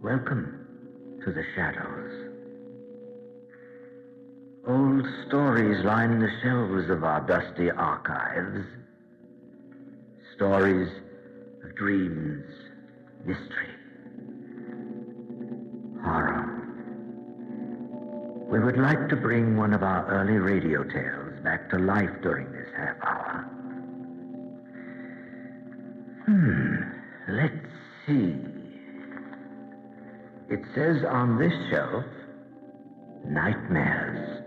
Welcome to the shadows. Old stories line the shelves of our dusty archives. Stories of dreams, mystery, horror. We would like to bring one of our early radio tales back to life during this half hour. Let's see. It says on this shelf, nightmares.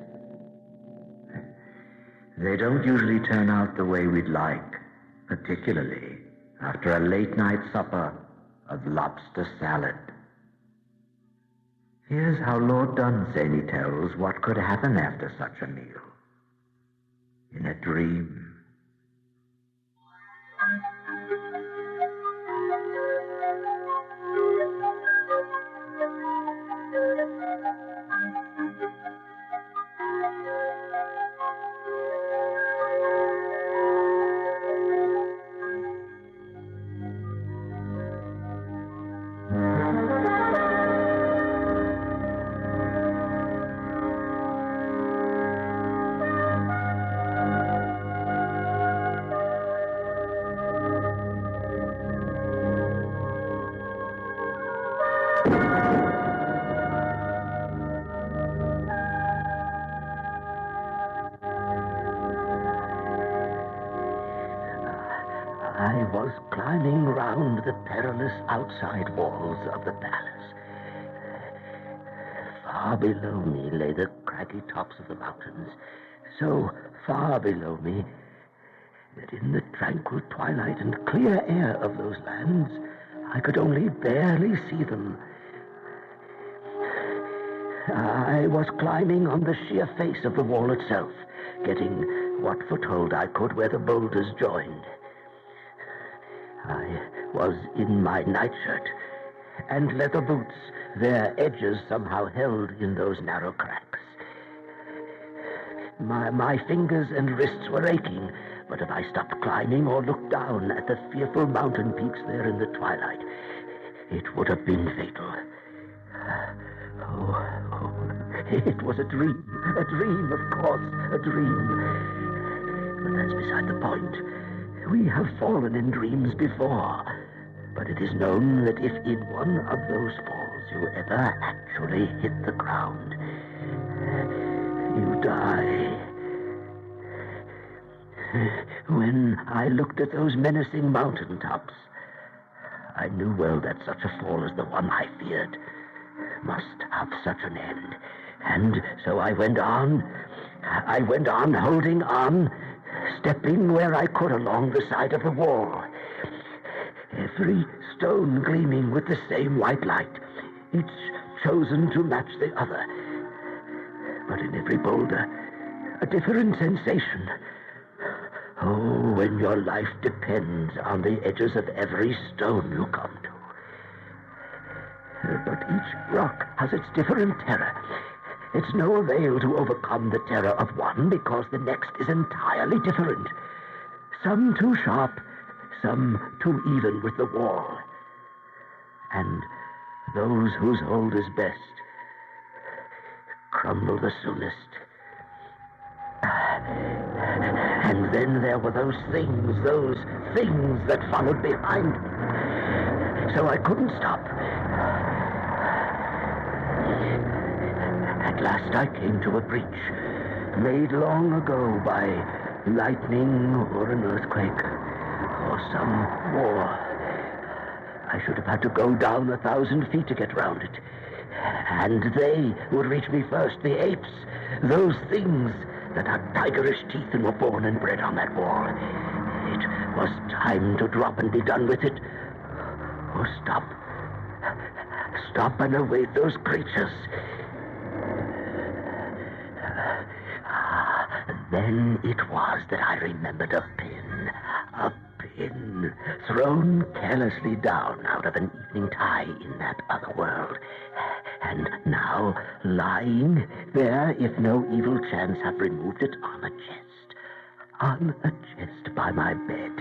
They don't usually turn out the way we'd like, particularly after a late-night supper of lobster salad. Here's how Lord Dunsany tells what could happen after such a meal. In a dream. I was climbing round the perilous outside walls of the palace. Far below me lay the craggy tops of the mountains, so far below me that in the tranquil twilight and clear air of those lands, I could only barely see them. I was climbing on the sheer face of the wall itself, getting what foothold I could where the boulders joined. I was in my nightshirt and leather boots, their edges somehow held in those narrow cracks. My fingers and wrists were aching, but if I stopped climbing or looked down at the fearful mountain peaks there in the twilight, it would have been fatal. Oh, it was a dream, of course, a dream. But that's beside the point. We have fallen in dreams before, but it is known that if in one of those falls you ever actually hit the ground, you die. When I looked at those menacing mountain tops, I knew well that such a fall as the one I feared must have such an end. And so I went on, holding on, stepping where I could along the side of the wall. Every stone gleaming with the same white light, each chosen to match the other. But in every boulder, a different sensation. Oh, when your life depends on the edges of every stone you come to. But each rock has its different terror. It's no avail to overcome the terror of one because the next is entirely different. Some too sharp, some too even with the wall. And those whose hold is best crumble the soonest. And then there were those things that followed behind. So I couldn't stop. At last I came to a breach, made long ago by lightning or an earthquake or some war. I should have had to go down 1,000 feet to get round it. And they would reach me first, the apes, those things that had tigerish teeth and were born and bred on that wall. It was time to drop and be done with it. Or stop and await those creatures. Then it was that I remembered a pin thrown carelessly down out of an evening tie in that other world. And now lying there, if no evil chance had removed it, on a chest by my bed.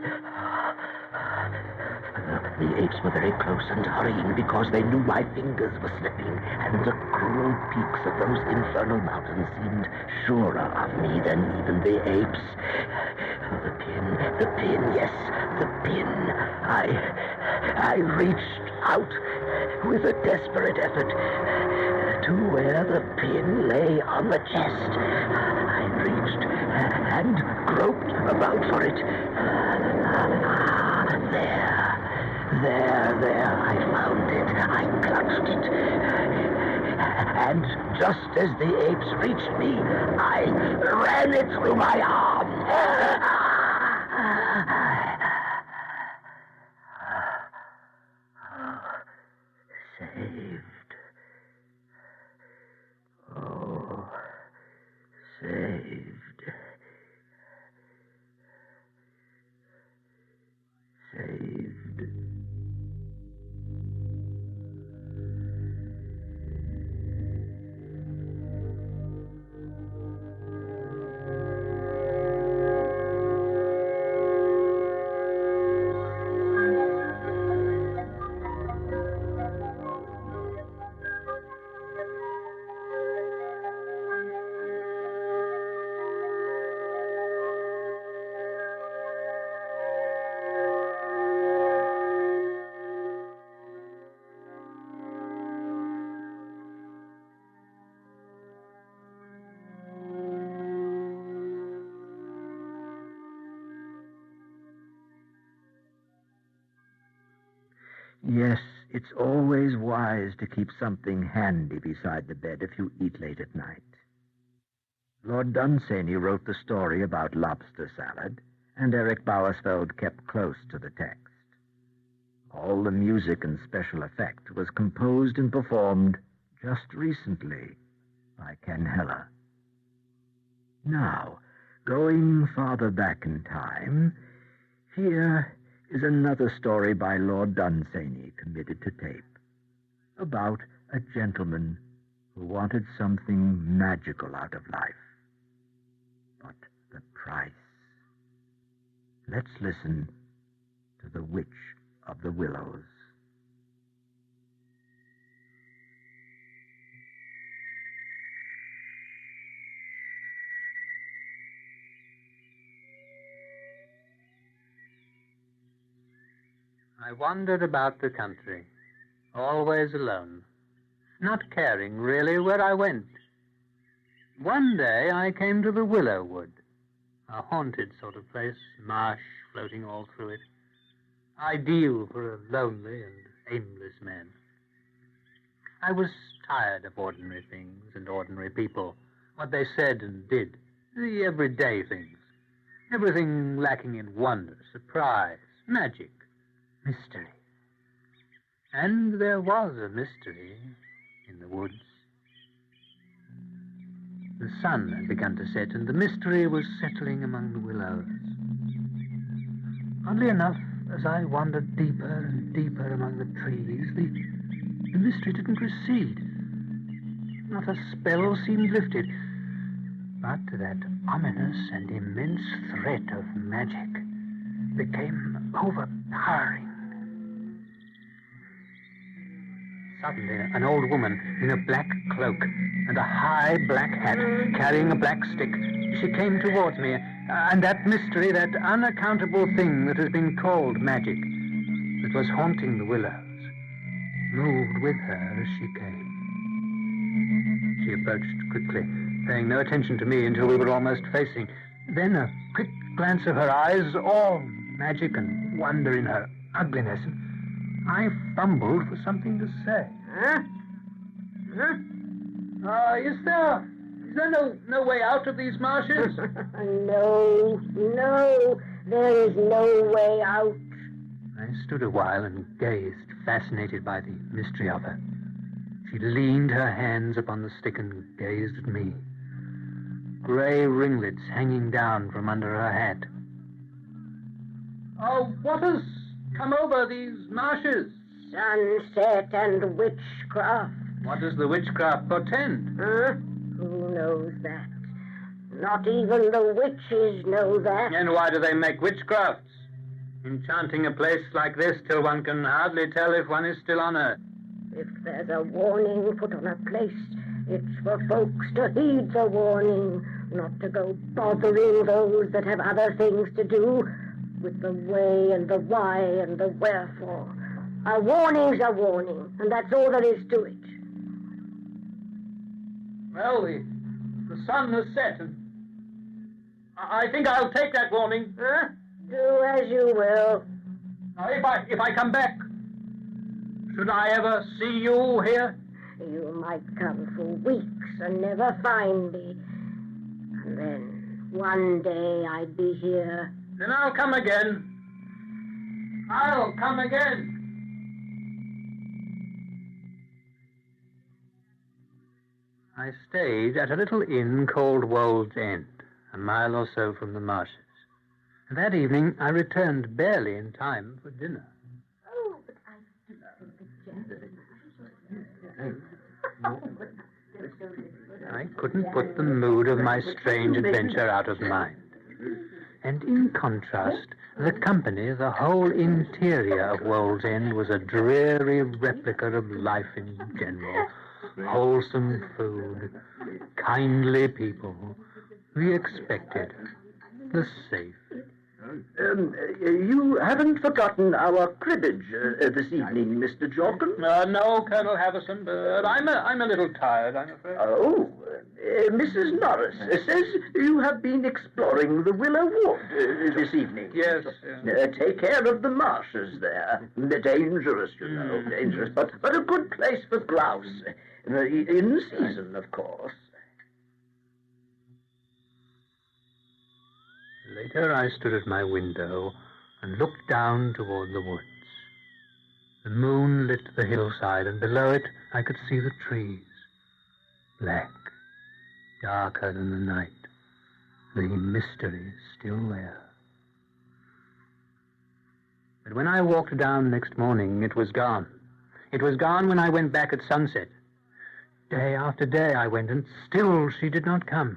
The apes were very close and hurrying because they knew my fingers were slipping, and the cruel peaks of those infernal mountains seemed surer of me than even the apes. The pin, yes, the pin. I reached out with a desperate effort to where the pin lay on the chest. I reached and groped about for it. There, I found it. I clutched it. And just as the apes reached me, I ran it through my arm. Saved. Oh, saved. Saved. Yes, it's always wise to keep something handy beside the bed if you eat late at night. Lord Dunsany wrote the story about lobster salad, and Eric Bauersfeld kept close to the text. All the music and special effect was composed and performed just recently by Ken Heller. Now, going farther back in time, here is another story by Lord Dunsany committed to tape, about a gentleman who wanted something magical out of life. But the price. Let's listen to The Witch of the Willows. I wandered about the country, always alone, not caring really where I went. One day I came to the Willow Wood, a haunted sort of place, marsh floating all through it, ideal for a lonely and aimless man. I was tired of ordinary things and ordinary people, what they said and did, the everyday things, everything lacking in wonder, surprise, magic, mystery. And there was a mystery in the woods. The sun had begun to set, and the mystery was settling among the willows. Oddly enough, as I wandered deeper and deeper among the trees, the mystery didn't recede. Not a spell seemed lifted, but that ominous and immense threat of magic became overpowering. Suddenly, an old woman in a black cloak and a high black hat, carrying a black stick, she came towards me, and that mystery, that unaccountable thing that has been called magic, that was haunting the willows, moved with her as she came. She approached quickly, paying no attention to me until we were almost facing. Then a quick glance of her eyes, all magic and wonder in her ugliness, and I fumbled for something to say. Is there no way out of these marshes? No, there is no way out. I stood a while and gazed, fascinated by the mystery of her. She leaned her hands upon the stick and gazed at me, grey ringlets hanging down from under her hat. Oh, what has come over these marshes? Sunset and witchcraft. What does the witchcraft portend? Who knows that? Not even the witches know that. And why do they make witchcrafts? enchanting a place like this till one can hardly tell if one is still on Earth. If there's a warning put on a place, it's for folks to heed the warning, not to go bothering those that have other things to do with the way and the why and the wherefore. A warning's a warning, and that's all there is to it. Well, the sun has set, and I think I'll take that warning. Huh? Do as you will. Now, if I come back, should I ever see you here? You might come for weeks and never find me. And then one day I'd be here. Then I'll come again. I'll come again. I stayed at a little inn called Wold's End, a mile or so from the marshes. And that evening I returned barely in time for dinner. Oh, but I do think I couldn't put the mood of my strange adventure out of mind. And in contrast, the company, the whole interior of Wold's End was a dreary replica of life in general. Wholesome food, kindly people, the expected, the safe. You haven't forgotten our cribbage this evening, Mr. Jorkin? No, Colonel Havison, but I'm a little tired, I'm afraid. Oh, Mrs. Norris says you have been exploring the Willow Wood this evening. Yes. Take care of the marshes there. They're dangerous, you know, dangerous, but a good place for grouse. In season, of course. Later, I stood at my window and looked down toward the woods. The moon lit the hillside, and below it I could see the trees. Black, darker than the night. The mystery is still there. But when I walked down next morning, it was gone. It was gone when I went back at sunset. Day after day I went, and still she did not come.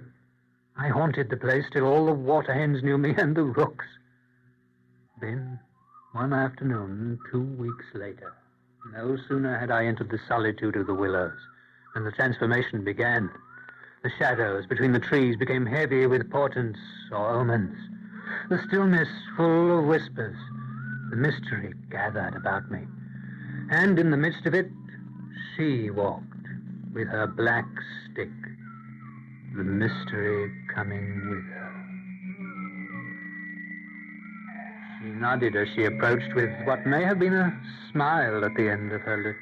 I haunted the place till all the water hens knew me and the rooks. Then, one afternoon, 2 weeks later, no sooner had I entered the solitude of the willows than the transformation began. The shadows between the trees became heavy with portents or omens. The stillness full of whispers. The mystery gathered about me. And in the midst of it, she walked with her black stick, the mystery coming with her. She nodded as she approached with what may have been a smile at the end of her lips.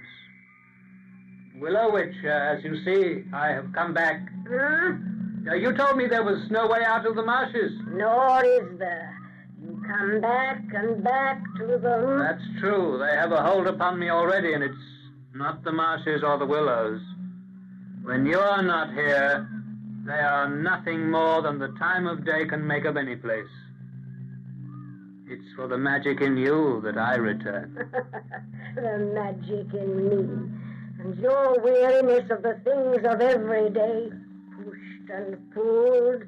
Willow Witch, as you see, I have come back. You told me there was no way out of the marshes. Nor is there. You come back and back to them. That's true. They have a hold upon me already, and it's not the marshes or the willows. When you're not here, they are nothing more than the time of day can make of any place. It's for the magic in you that I return. The magic in me. And your weariness of the things of every day, pushed and pulled,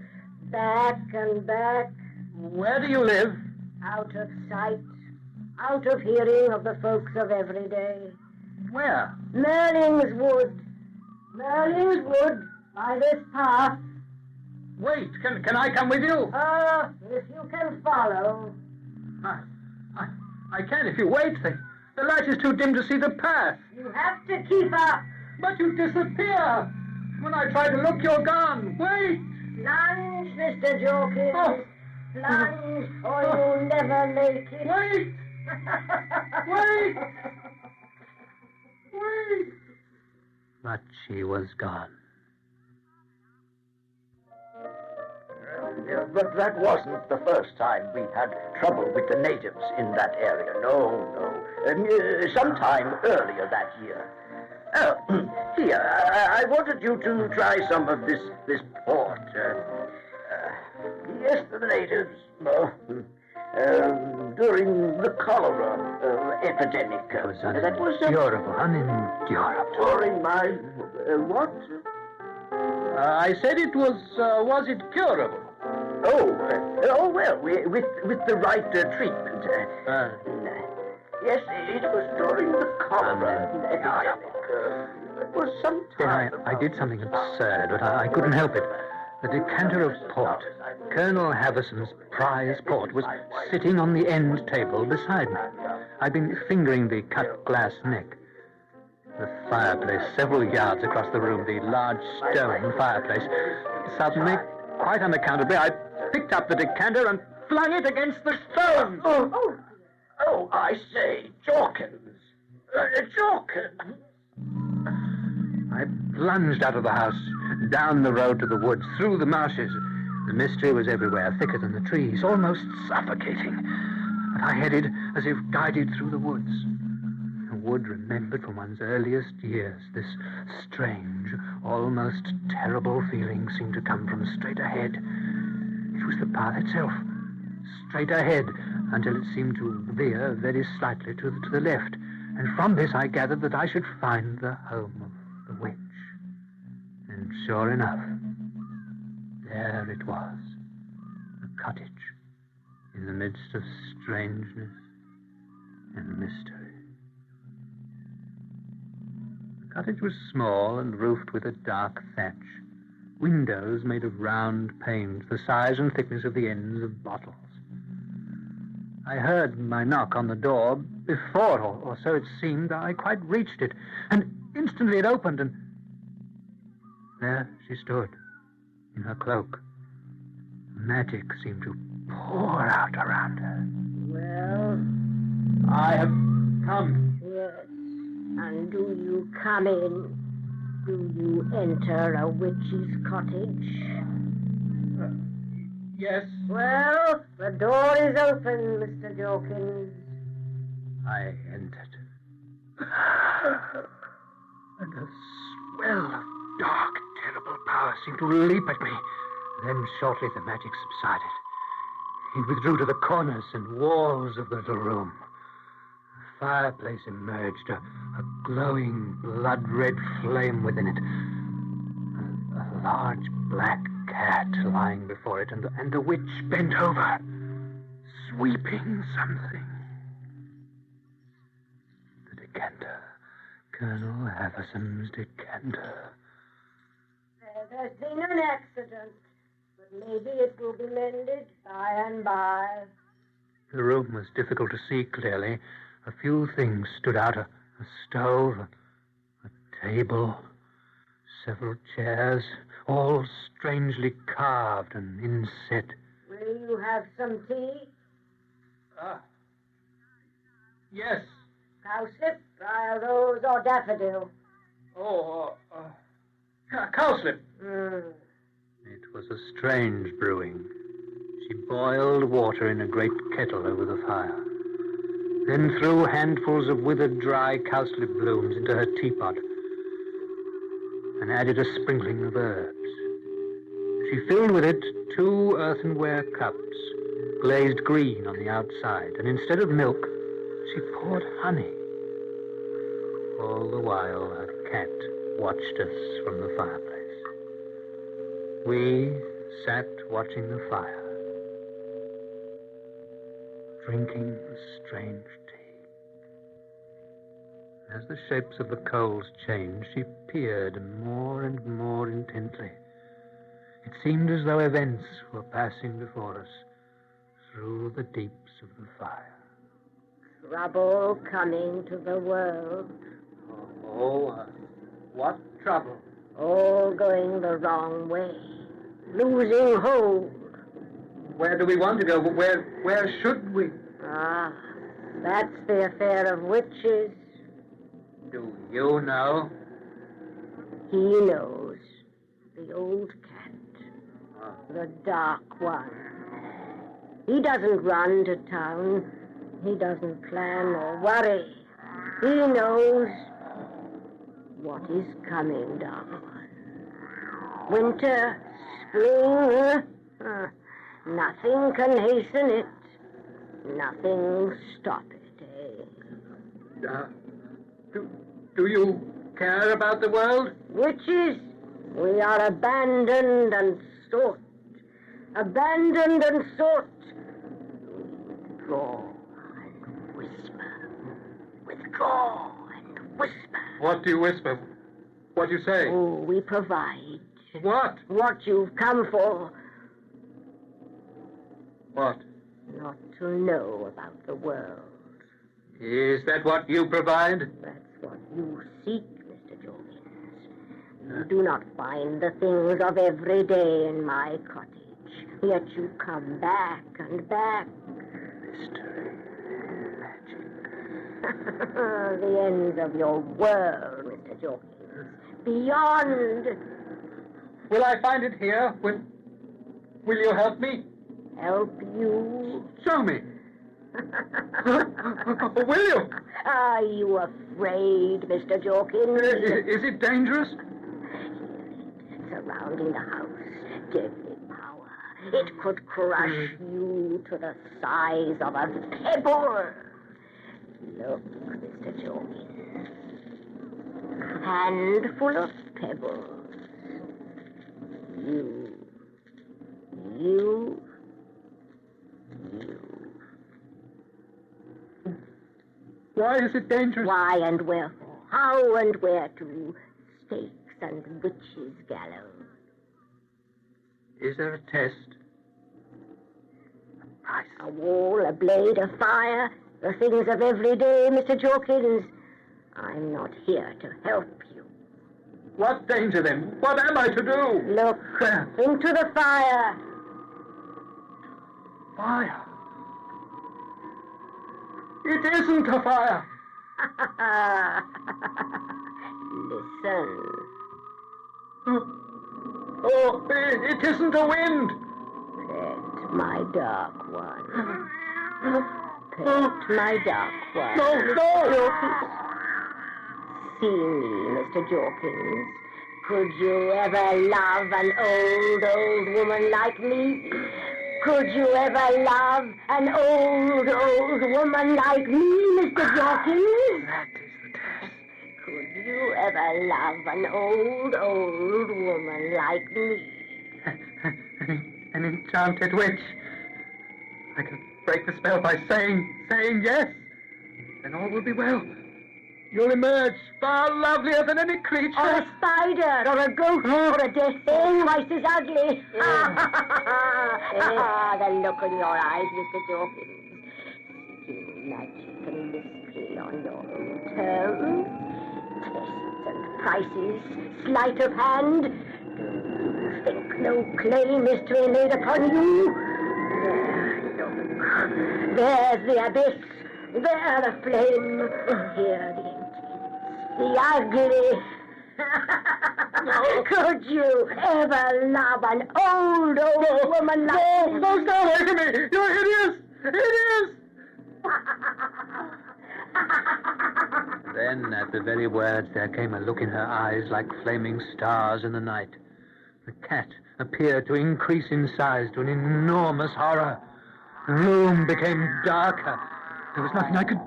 back and back. Where do you live? Out of sight, out of hearing of the folks of every day. Where? Merlin's Wood. Merlin's Wood, by this path. Wait, can I come with you? If you can follow. I can if you wait. The light is too dim to see the path. You have to keep up. But you disappear. When I try to look, you're gone. Wait. Plunge, Mr. Jorkins. Oh. Plunge, or you'll never make it. Wait. Wait. Wait. But she was gone. But that wasn't the first time we had trouble with the natives in that area. No. Sometime earlier that year. Here, I wanted you to try some of this port. Yes, the natives, during the cholera epidemic. That was unendurable, unendurable. During my, what? I said it was it curable? Oh, Oh, well, with the right treatment. Yes, it was during the cholera epidemic. It was some time. I did something absurd, but I couldn't help it. The decanter of port, Colonel Haverson's prize port, was sitting on the end table beside me. I'd been fingering the cut glass neck. The fireplace, several yards across the room, the large stone fireplace. Suddenly, quite unaccountably, I picked up the decanter and flung it against the stone. Oh, I say, Jorkins. Jorkins. I plunged out of the house, down the road to the woods, through the marshes. The mystery was everywhere, thicker than the trees, almost suffocating. And I headed as if guided through the woods. A wood remembered from one's earliest years. This strange, almost terrible feeling seemed to come from straight ahead. It was the path itself, straight ahead, until it seemed to veer very slightly to the left. And from this I gathered that I should find the home of the witch. And sure enough, there it was, a cottage in the midst of strangeness and mystery. The cottage was small and roofed with a dark thatch, windows made of round panes the size and thickness of the ends of bottles. I heard my knock on the door before, or so it seemed. I quite reached it, and instantly it opened, and there she stood, in her cloak. Magic seemed to pour out around her. Well? I have come. Yes. And do you come in? Do you enter a witch's cottage? Yes. Well, the door is open, Mr. Jorkins. I entered. And a swell of dark, terrible power seemed to leap at me. Then shortly the magic subsided. It withdrew to the corners and walls of the little room. The fireplace emerged, a glowing, blood-red flame within it. A large black cat lying before it, and the witch bent over, sweeping something. The decanter. Colonel Haverson's decanter. There's been an accident, but maybe it will be mended by and by. The room was difficult to see clearly. A few things stood out, a stove, a table, several chairs, all strangely carved and inset. Will you have some tea? Yes. Cowslip, briar rose, or daffodil? Cowslip. It was a strange brewing. She boiled water in a great kettle over the fire, then threw handfuls of withered dry cowslip blooms into her teapot and added a sprinkling of herbs. She filled with it 2 earthenware cups, glazed green on the outside, and instead of milk, she poured honey. All the while, her cat watched us from the fireplace. We sat watching the fire, drinking the strange tea. As the shapes of the coals changed, she peered more and more intently. It seemed as though events were passing before us through the deeps of the fire. Trouble coming to the world. What trouble? All going the wrong way. Losing hold. Where do we want to go? Where should we? That's the affair of witches. Do you know? He knows. The old cat. The dark one. He doesn't run to town. He doesn't plan or worry. He knows what is coming down. Winter, spring, nothing can hasten it. Nothing stop it, Do you care about the world? Witches, we are abandoned and sought. abandoned and sought. Withdraw and whisper. Withdraw and whisper. What do you whisper? What do you say? Oh, we provide. What? What you've come for. What? Not to know about the world. Is that what you provide? That's what you seek, Mr. Jorkins. You do not find the things of every day in my cottage, yet you come back and back. Mystery, magic. The ends of your world, Mr. Jorkins. Beyond. Will I find it here? Will you help me? Help you? Show me. Will you? Are you afraid, Mr. Jorkins? Is it dangerous? Surrounding the house, deadly power. It could crush you to the size of a pebble. Look, Mr. Jorkins. A handful of pebbles. You. Why is it dangerous? Why and wherefore? How and where to? Stakes and witches' gallows. Is there a test? A wall, a blade, a fire, the things of every day, Mr. Jorkins. I'm not here to help you. What danger, then? What am I to do? Look into the fire. Fire? It isn't a fire. Listen. Oh, it isn't a wind. Pet my dark one. Pet my dark one. No. See me, Mr. Jorkins. Could you ever love an old woman like me? Could you ever love an old woman like me, Mr. Jorkins? That is the test. Could you ever love an old woman like me? An enchanted witch. I can break the spell by saying yes. Then all will be well. You'll emerge far lovelier than any creature. Or a spider, or a goat, or a death thing twice as ugly. The look in your eyes, Mr. Jorkins. Seeking magic and mystery on your own terms. Tests and prices, sleight of hand. Think no claim is to be made upon you. There, look. There's the abyss. There the flame. Here the intense, the ugly. Could you ever love an old woman like me? No, stay away from me! You're hideous! Hideous! Then, at the very words, there came a look in her eyes like flaming stars in the night. The cat appeared to increase in size to an enormous horror. The room became darker. There was nothing I could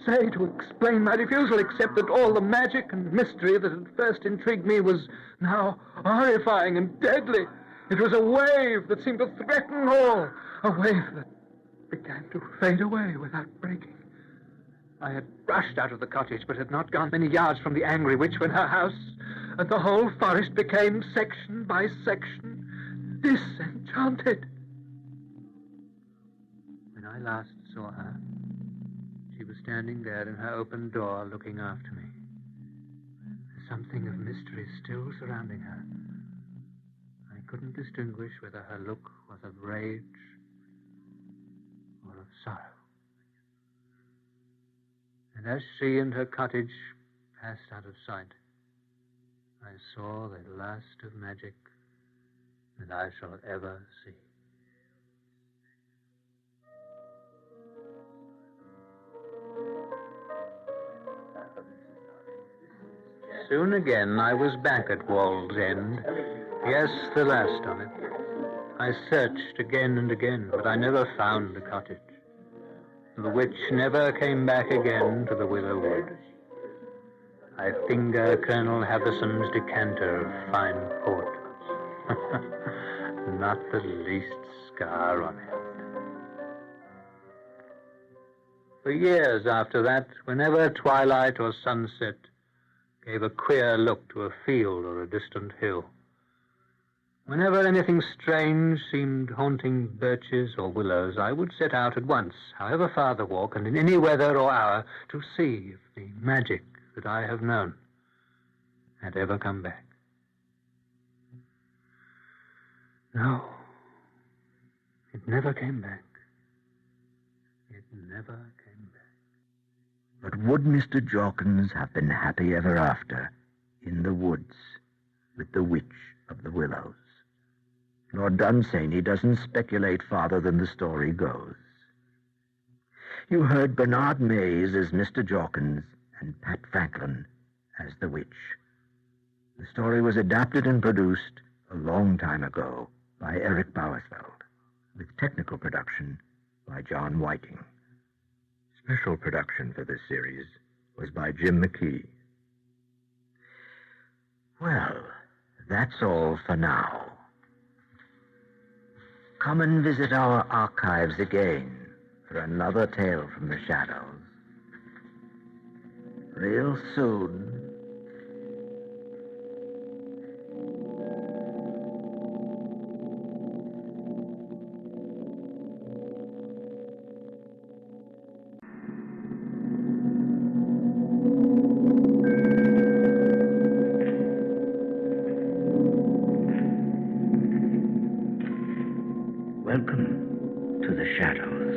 say to explain my refusal, except that all the magic and mystery that had first intrigued me was now horrifying and deadly. It was a wave that seemed to threaten all, a wave that began to fade away without breaking. I had rushed out of the cottage, but had not gone many yards from the angry witch when her house and the whole forest became, section by section, disenchanted. When I last saw her, she was standing there in her open door looking after me. Something of mystery still surrounding her. I couldn't distinguish whether her look was of rage or of sorrow. And as she and her cottage passed out of sight, I saw the last of magic that I shall ever see. Soon again I was back at Wall's End. Yes, the last of it. I searched again and again, but I never found the cottage. The witch never came back again to the Willow Wood. I finger Colonel Haverson's decanter of fine port. not the least scar on it. For years after that, whenever twilight or sunset gave a queer look to a field or a distant hill, whenever anything strange seemed haunting birches or willows, I would set out at once, however far the walk, and in any weather or hour, to see if the magic that I have known had ever come back. No, it never came back. It never came back. But would Mr. Jorkins have been happy ever after in the woods with the Witch of the Willows? Lord Dunsany doesn't speculate farther than the story goes. You heard Bernard Mays as Mr. Jorkins and Pat Franklin as the witch. The story was adapted and produced a long time ago by Eric Bowersfeld, with technical production by John Whiting. Special production for this series was by Jim McKee. Well, that's all for now. Come and visit our archives again for another tale from the shadows. Real soon. Welcome to the shadows.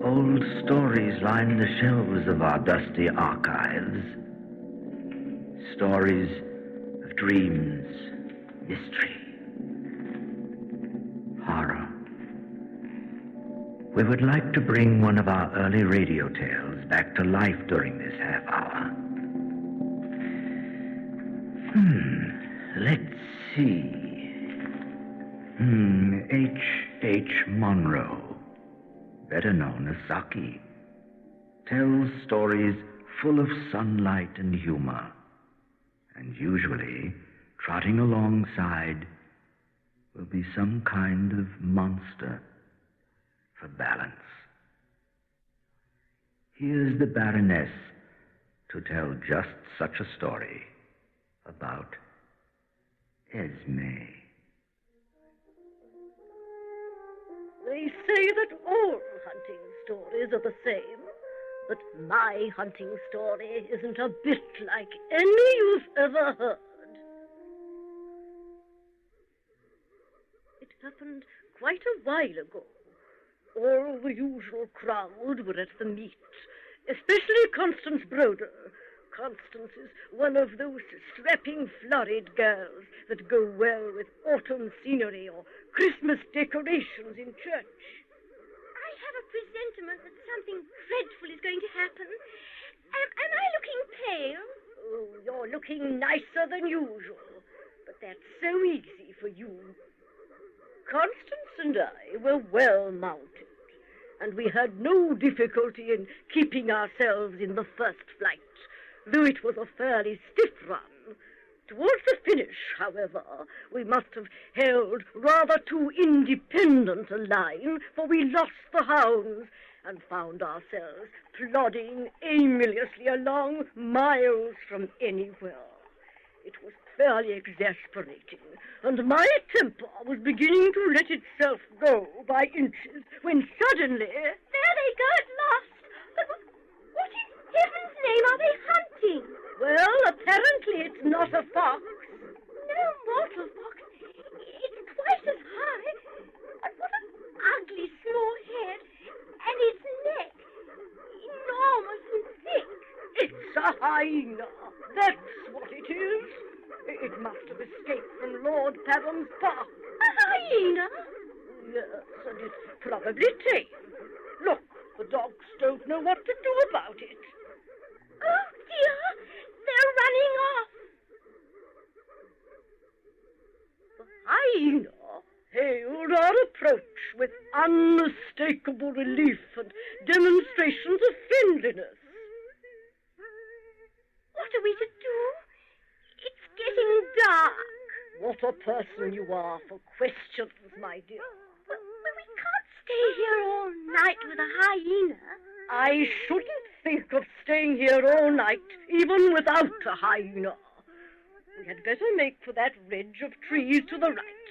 Old stories line the shelves of our dusty archives. Stories of dreams, mystery, horror. We would like to bring one of our early radio tales back to life during this half hour. Let's see. H. Monroe, better known as Saki, tells stories full of sunlight and humor, and usually, trotting alongside, will be some kind of monster for balance. Here's the Baroness to tell just such a story about Esme. They say that all hunting stories are the same, but my hunting story isn't a bit like any you've ever heard. It happened quite a while ago. All the usual crowd were at the meet, especially Constance Broder. Constance is one of those strapping, florid girls that go well with autumn scenery or Christmas decorations in church. I have a presentiment that something dreadful is going to happen. Am I looking pale? Oh, you're looking nicer than usual, but that's so easy for you. Constance and I were well mounted, and we had no difficulty in keeping ourselves in the first flight, though it was a fairly stiff run. Towards the finish, however, we must have held rather too independent a line, for we lost the hounds and found ourselves plodding aimlessly along miles from anywhere. It was fairly exasperating, and my temper was beginning to let itself go by inches when suddenly... There they go at last! But what in heaven's name are they hunting? Well, apparently it's not a fox. No mortal fox. It's twice as high. And what an ugly small head. And its neck. Enormous and thick. It's a hyena. That's what it is. It must have escaped from Lord Pabham's park. A hyena? Yes, and it's probably tame. Look, the dogs don't know what to do about it. Oh, dear. They're running off. The hyena hailed our approach with unmistakable relief and demonstrations of friendliness. What are we to do? It's getting dark. What a person you are for questions, my dear. But we can't stay here all night with a hyena. I shouldn't think of staying here all night, even without a hyena. We had better make for that ridge of trees to the right.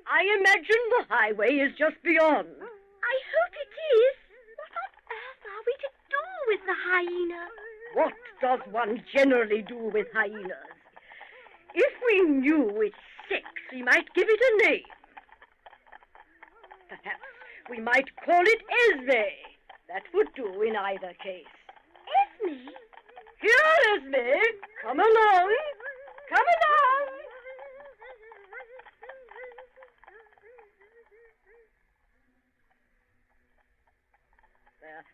I imagine the highway is just beyond. I hope it is. What on earth are we to do with the hyena? What does one generally do with hyenas? If we knew its sex, we might give it a name. Perhaps we might call it Esme. That would do in either case. Esme? Here, Esme. Come along. Come along.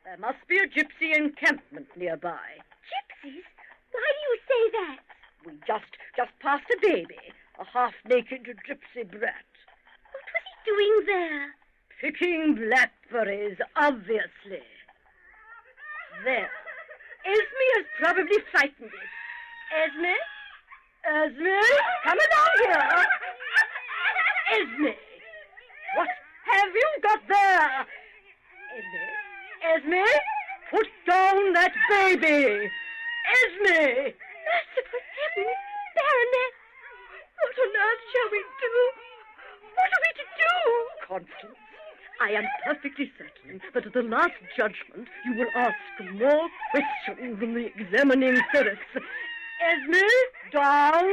There must be a gypsy encampment nearby. Gypsies? Why do you say that? We just passed a baby, a half-naked gypsy brat. What was he doing there? Picking blackberries, obviously. There. Esme has probably frightened it. Esme? Esme? Come along here. Esme! What have you got there? Esme? Esme? Put down that baby! Esme! Merciful heavens, Baronet! What on earth shall we do? What are we to do? Constance, I am perfectly certain that at the last judgment you will ask more questions than the examining ferrets. Esme, down.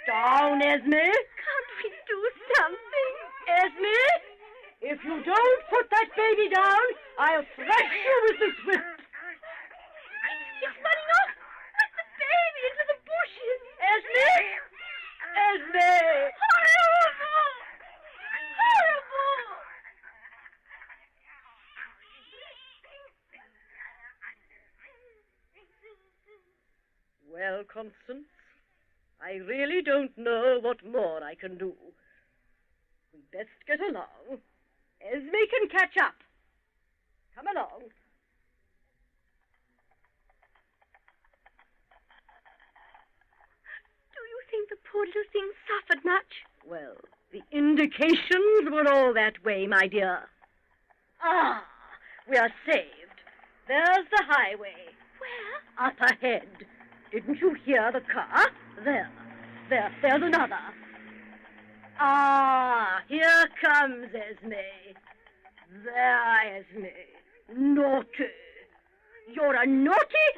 Down, Esme. Can't we do something? Esme, if you don't put that baby down, I'll thrash you with this whip. He's running off with the baby into the bushes. Esme! Esme! Horrible! Horrible! Well, Constance, I really don't know what more I can do. We'd best get along. Esme can catch up. Come along. Do you think the poor little thing suffered much? Well, the indications were all that way, my dear. Ah, we are saved. There's the highway. Where? Up ahead. Didn't you hear the car? There's another. Ah, here comes Esme. There, Esme. Naughty. You're a naughty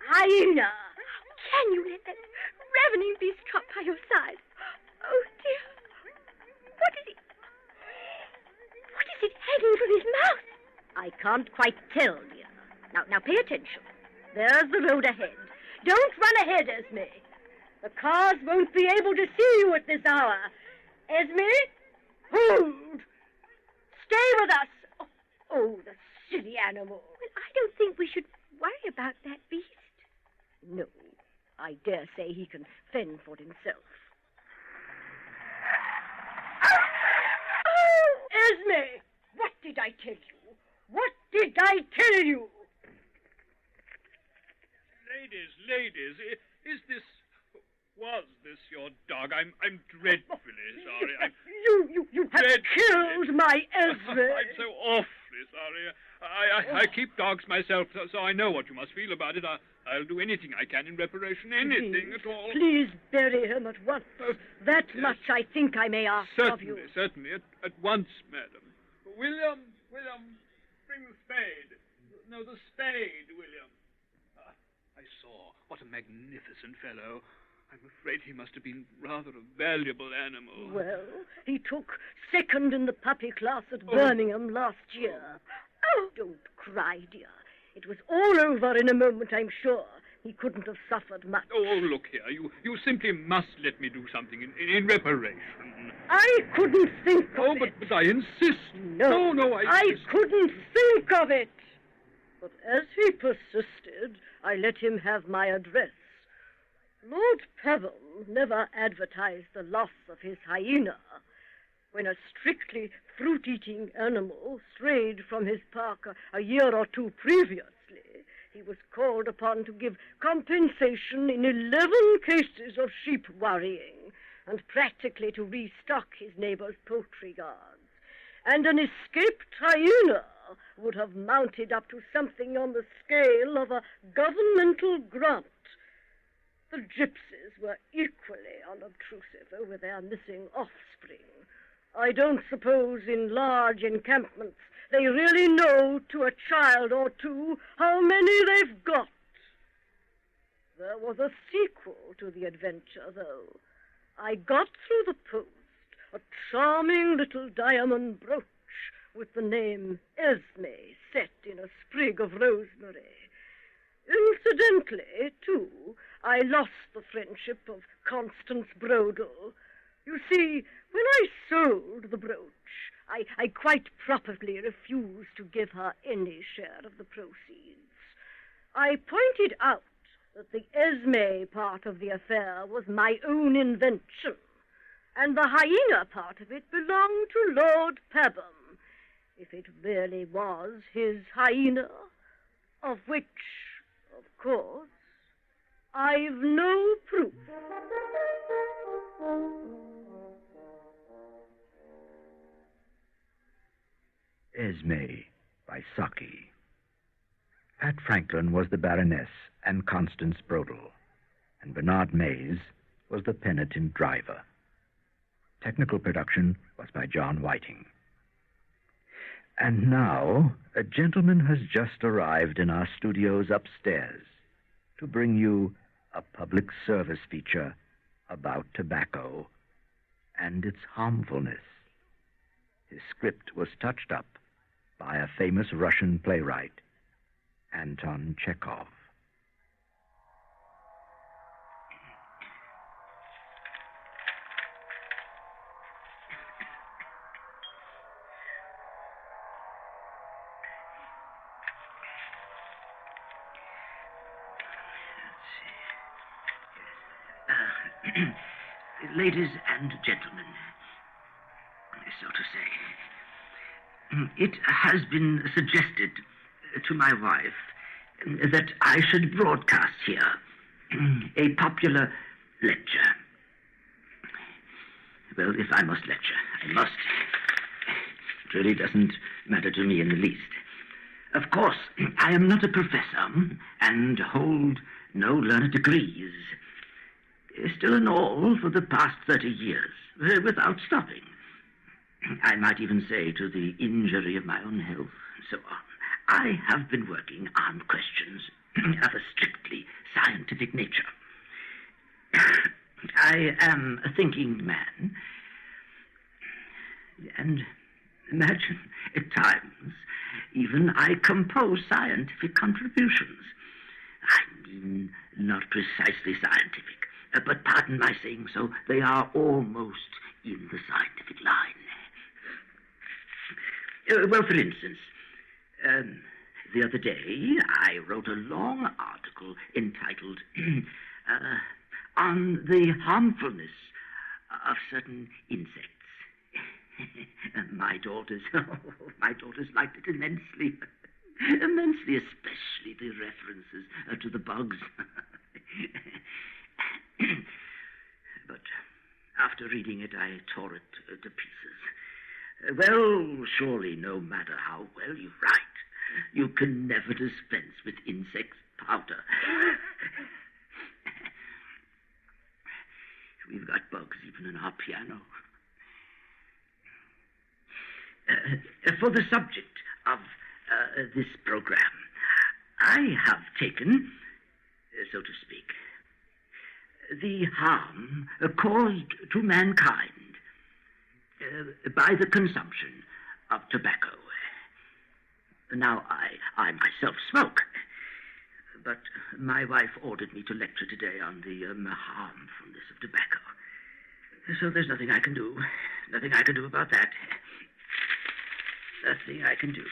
hyena. How can you let that ravening beast trot by your side? Oh, dear. What is it hanging from his mouth? I can't quite tell, dear. Now pay attention. There's the road ahead. Don't run ahead, Esme. The cars won't be able to see you at this hour. Esme, hold. Stay with us. Oh, the silly animal. Well, I don't think we should worry about that beast. No, I dare say he can fend for himself. Oh, Esme, what did I tell you? What did I tell you? Ladies, was this your dog? I'm dreadfully sorry. You have killed my Esme. I'm so awfully sorry. I keep dogs myself, so I know what you must feel about it. I'll do anything I can in reparation, anything at all. Please bury him at once. That yes. much I think I may ask of you. Certainly, at once, madam. William, bring the spade. No, the spade, William. I saw. What a magnificent fellow. I'm afraid he must have been rather a valuable animal. Well, he took second in the puppy class at Birmingham last year. Oh, don't cry, dear. It was all over in a moment, I'm sure. He couldn't have suffered much. Oh, look here. You simply must let me do something in reparation. I couldn't think of it. But I insist. No, I insist. couldn't think of it. But as he persisted, I let him have my address. Lord Pevham never advertised the loss of his hyena. When a strictly fruit-eating animal strayed from his park a year or two previously, he was called upon to give compensation in 11 cases of sheep worrying, and practically to restock his neighbor's poultry yards. And an escaped hyena would have mounted up to something on the scale of a governmental grant. The gypsies were equally unobtrusive over their missing offspring. I don't suppose in large encampments they really know to a child or two how many they've got. There was a sequel to the adventure, though. I got through the post a charming little diamond brooch with the name Esme set in a sprig of rosemary. Incidentally, too, I lost the friendship of Constance Brodel. You see, when I sold the brooch, I quite properly refused to give her any share of the proceeds. I pointed out that the Esme part of the affair was my own invention, and the hyena part of it belonged to Lord Pabham, if it really was his hyena, of which, of course, I've no proof. Esme by Saki. Pat Franklin was the Baroness and Constance Brodel, and Bernard Mays was the penitent driver. Technical production was by John Whiting. And now, a gentleman has just arrived in our studios upstairs to bring you a public service feature about tobacco and its harmfulness. His script was touched up by a famous Russian playwright, Anton Chekhov. Ladies and gentlemen, so to say, it has been suggested to my wife that I should broadcast here a popular lecture. Well, if I must lecture, I must. It really doesn't matter to me in the least. Of course, I am not a professor and hold no learned degrees. Still in all, for the past 30 years, without stopping. I might even say to the injury of my own health, and so on. I have been working on questions of a strictly scientific nature. I am a thinking man, and imagine, at times, even I compose scientific contributions. I mean, not precisely scientific, but pardon my saying so, they are almost in the scientific line. Well, for instance, the other day I wrote a long article entitled On the Harmfulness of Certain Insects. My daughters liked it immensely, especially the references to the bugs. But after reading it, I tore it to pieces. Well, surely no matter how well you write, you can never dispense with insect powder. We've got bugs even in our piano. For the subject of this program, I have taken, so to speak, the harm caused to mankind by the consumption of tobacco. Now, I myself smoke, but my wife ordered me to lecture today on the harmfulness of tobacco. So there's nothing I can do. Nothing I can do about that. Nothing I can do.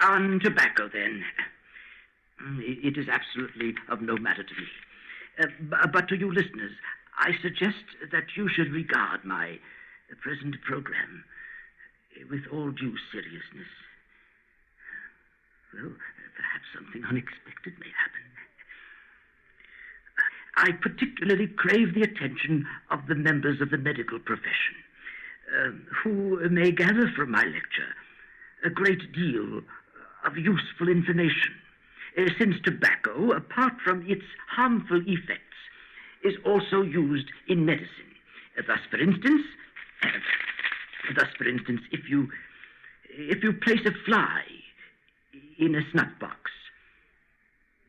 On tobacco, then. It is absolutely of no matter to me. But to you listeners, I suggest that you should regard my present program with all due seriousness. Well, perhaps something unexpected may happen. I particularly crave the attention of the members of the medical profession, who may gather from my lecture a great deal of useful information, since tobacco, apart from its harmful effects, is also used in medicine. Thus, for instance, if you place a fly in a snuff box,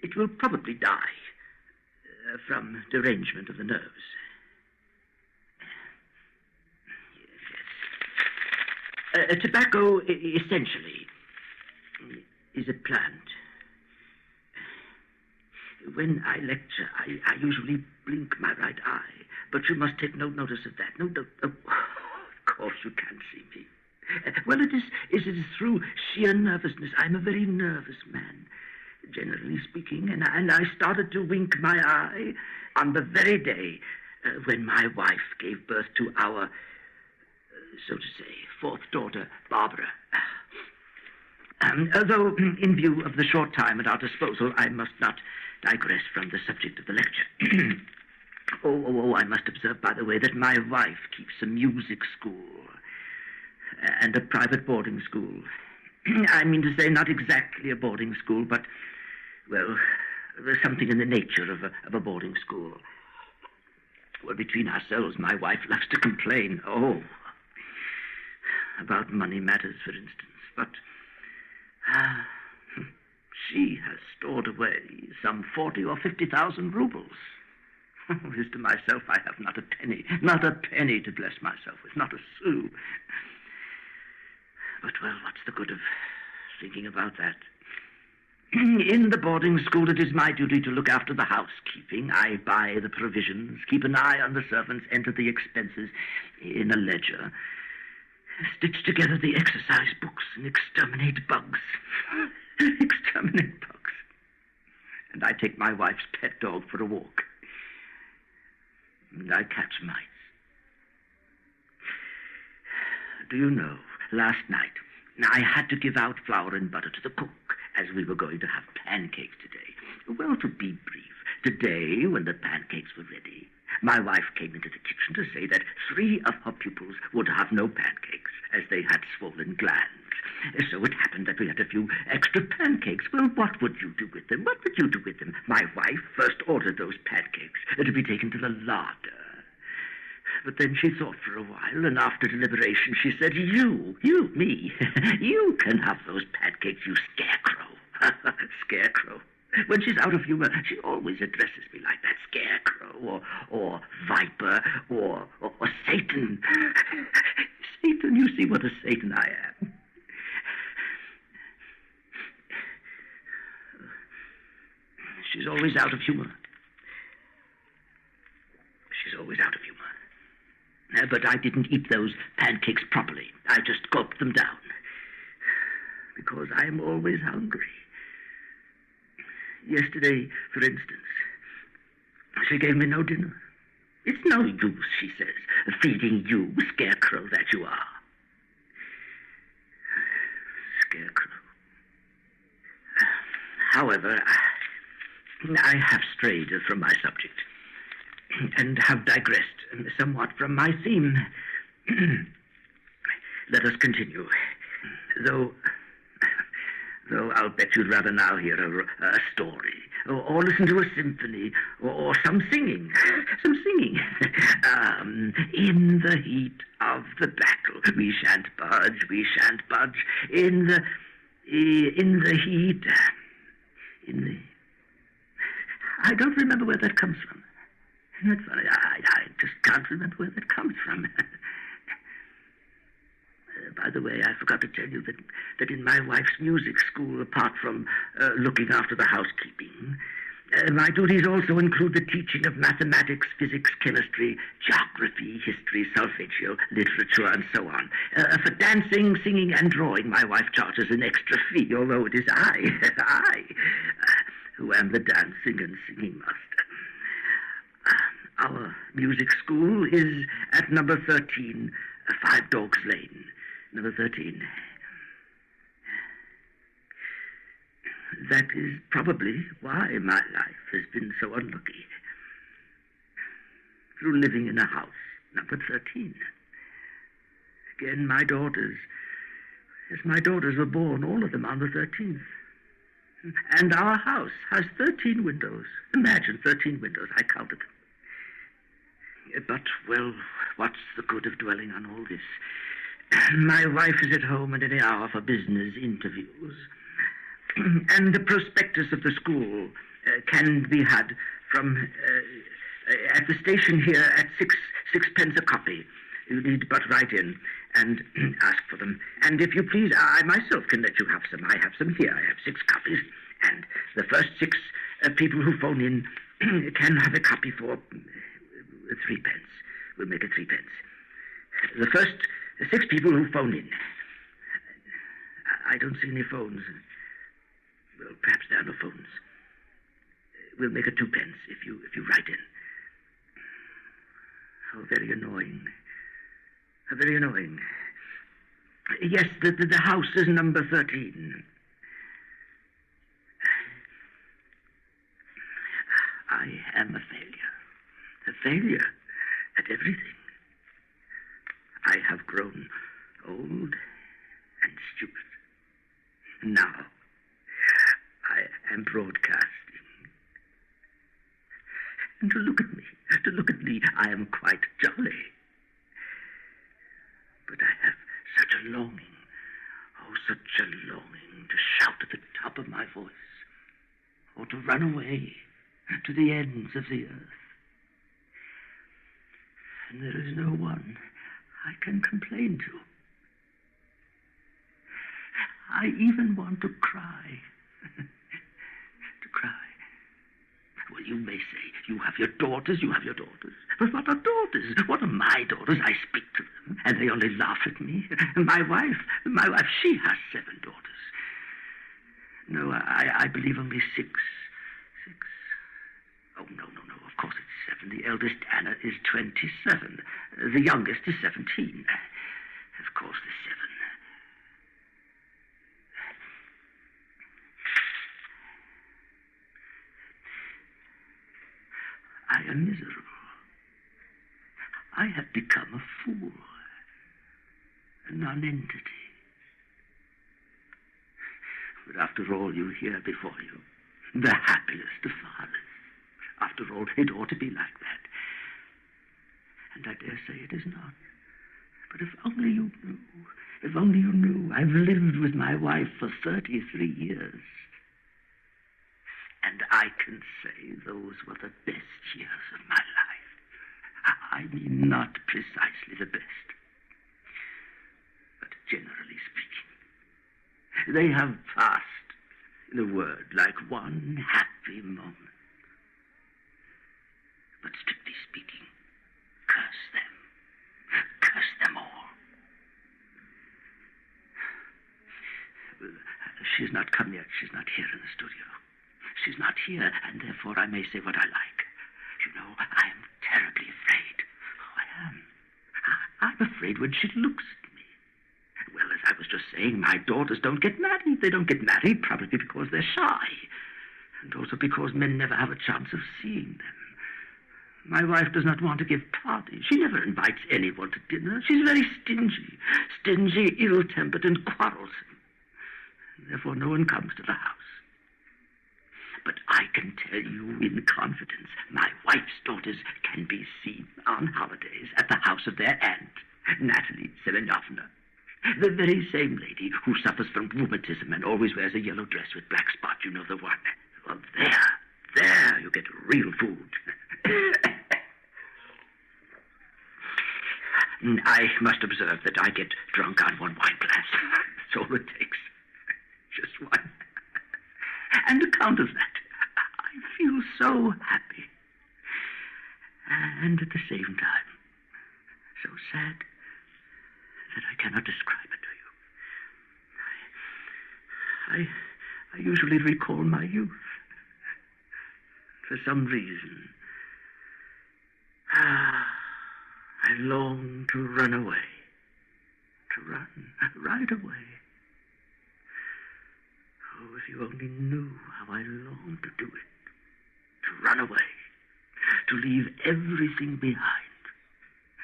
it will probably die from derangement of the nerves. Yes. Tobacco, essentially, is a plant. When I lecture, I usually blink my right eye, but you must take no notice of that. No, of course you can't see me. Well, it is through sheer nervousness. I'm a very nervous man, generally speaking, and I started to wink my eye on the very day when my wife gave birth to our, so to say, fourth daughter, Barbara. Although, in view of the short time at our disposal, I must not digress from the subject of the lecture. I must observe, by the way, that my wife keeps a music school and a private boarding school. I mean to say, not exactly a boarding school, but, well, something in the nature of a boarding school. Well, between ourselves, my wife loves to complain. About money matters, for instance. But she has stored away some 40 or 50,000 rubles. As to myself, I have not a penny to bless myself with, not a sou. But, well, what's the good of thinking about that? In the boarding school, it is my duty to look after the housekeeping. I buy the provisions, keep an eye on the servants, enter the expenses in a ledger, stitch together the exercise books, and exterminate bugs. Exterminate bugs. And I take my wife's pet dog for a walk. And I catch mice. Do you know, last night, I had to give out flour and butter to the cook, as we were going to have pancakes today. Well, to be brief, today, when the pancakes were ready, my wife came into the kitchen to say that 3 of her pupils would have no pancakes, as they had swollen glands. So it happened that we had a few extra pancakes. Well, what would you do with them? What would you do with them? My wife first ordered those pancakes to be taken to the larder. But then she thought for a while, and after deliberation, she said, me, you can have those pancakes, you scarecrow. Scarecrow. When she's out of humor, she always addresses me like that, scarecrow, or viper, or Satan. Satan, you see what a Satan I am. She's always out of humor. She's always out of humor. But I didn't eat those pancakes properly. I just gulped them down. Because I'm always hungry. Yesterday, for instance, she gave me no dinner. It's no use, she says, feeding you, scarecrow that you are. Scarecrow. However, I have strayed from my subject and have digressed somewhat from my theme. Let us continue. Though I'll bet you'd rather now hear a story, or listen to a symphony, or some singing. Some singing. In the heat of the battle, we shan't budge, we shan't budge. In the heat. I don't remember where that comes from. Isn't that funny? I just can't remember where that comes from. By the way, I forgot to tell you that in my wife's music school, apart from looking after the housekeeping, my duties also include the teaching of mathematics, physics, chemistry, geography, history, solfeggio, literature, and so on. For dancing, singing, and drawing, my wife charges an extra fee, although it is I, who am the dancing and singing master. Our music school is at number 13, 5 Dogs Lane. Number 13. That is probably why my life has been so unlucky. through living in a house, number 13. Again, my daughters were born, all of them on the 13th. And our house has 13 windows. Imagine 13 windows. I counted them. But, well, what's the good of dwelling on all this? My wife is at home at any hour for business interviews. And the prospectus of the school can be had from at the station here at sixpence a copy. You need but write in and ask for them. And if you please, I myself can let you have some. I have some here. I have 6 copies. And the first 6 people who phone in can have a copy for 3 pence. We'll make it 3 pence. The first 6 people who phone in. I don't see any phones. Well, perhaps there are no phones. We'll make it 2 pence if you write in. Oh, very annoying. Very annoying. Yes, the house is number 13. I am a failure. A failure at everything. I have grown old and stupid. Now, I am broadcasting. And to look at me, I am quite jolly. But I have such a longing, such a longing to shout at the top of my voice, or to run away to the ends of the earth. And there is no one I can complain to. I even want to cry. To cry. Well, you may say, you have your daughters. But what are daughters? What are my daughters? I speak to them, and they only laugh at me. My wife, she has 7 daughters. No, I believe only 6. 6. Oh, no, of course it's 7. The eldest, Anna, is 27. The youngest is 17. Of course, the 7. I am miserable. I have become a fool, a nonentity. But after all you hear before you, the happiest of fathers. After all, it ought to be like that. And I dare say it is not. But if only you knew, I've lived with my wife for 33 years. And I can say those were the best years of my life. I mean, not precisely the best, but generally speaking. They have passed, in a word, like one happy moment. But strictly speaking, curse them all. She's not come yet. She's not here in the studio. She's not here, and therefore I may say what I like. You know, I am terribly afraid. Oh, I am. I'm afraid when she looks at me. Well, as I was just saying, my daughters don't get married. They don't get married probably because they're shy, and also because men never have a chance of seeing them. My wife does not want to give parties. She never invites anyone to dinner. She's very stingy, ill-tempered, and quarrelsome. Therefore, no one comes to the house. But I can tell you in confidence, my wife's daughters can be seen on holidays at the house of their aunt, Natalie Semenovna. The very same lady who suffers from rheumatism and always wears a yellow dress with black spots. You know the one. Well, there you get real food. I must observe that I get drunk on 1 wine glass. That's all it takes. Just one. And account of that, I feel so happy. And at the same time, so sad that I cannot describe it to you. I usually recall my youth. For some reason, I long to run away. To run right away. Oh, if you only knew how I long to do it. To run away. to leave everything behind,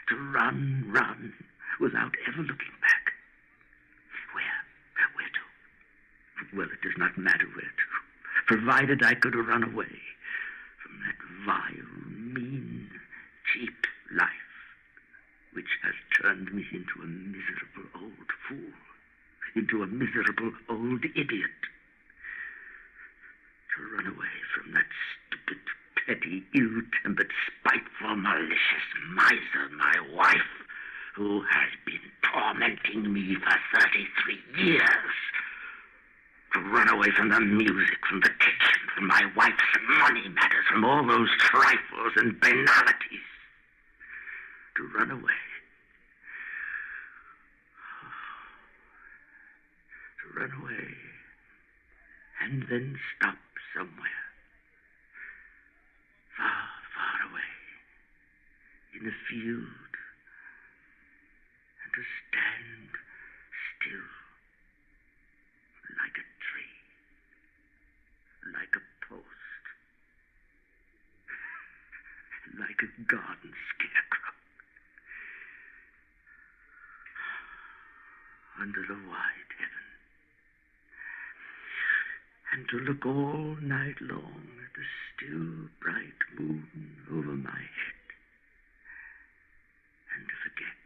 to run without ever looking back. Where to? Well, it does not matter where to, provided I could run away from that vile, mean, cheap life which has turned me into a miserable old fool, into a miserable old idiot. To run away from that stupid, petty, ill-tempered, spiteful, malicious miser, my wife, who has been tormenting me for 33 years. To run away from the music, from the kitchen, from my wife's money matters, from all those trifles and banalities. To run away. To run away. And then stop somewhere. Far, far away. In a field. And to stand still. Like a tree. Like a post. Like a garden scarecrow. Under the wide heaven. And to look all night long at the still bright moon over my head. And to forget.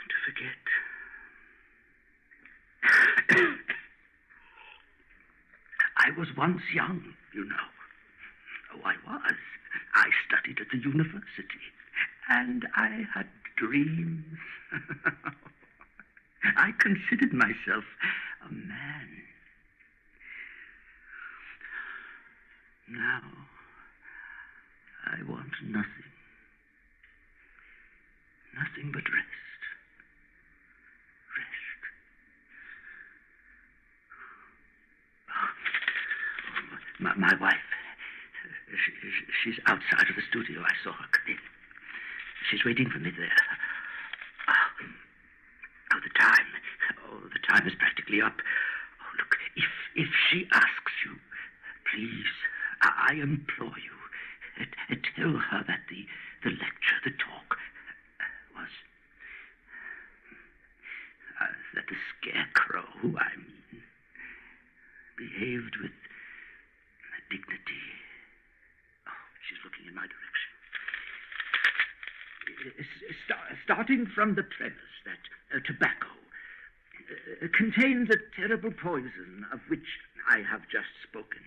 To forget. I was once young, you know. Oh, I was. I studied at the university. And I had dreams. I considered myself a man. Now, I want nothing. Nothing but rest. Rest. My wife, she's outside of the studio. I saw her come in. She's waiting for me there. The time is practically up. Oh, look, if she asks you, please, I implore you, tell her that the lecture, the talk, was... that the scarecrow, behaved with dignity. Oh, she's looking in my direction. Starting from the premise that tobacco contains a terrible poison of which I have just spoken.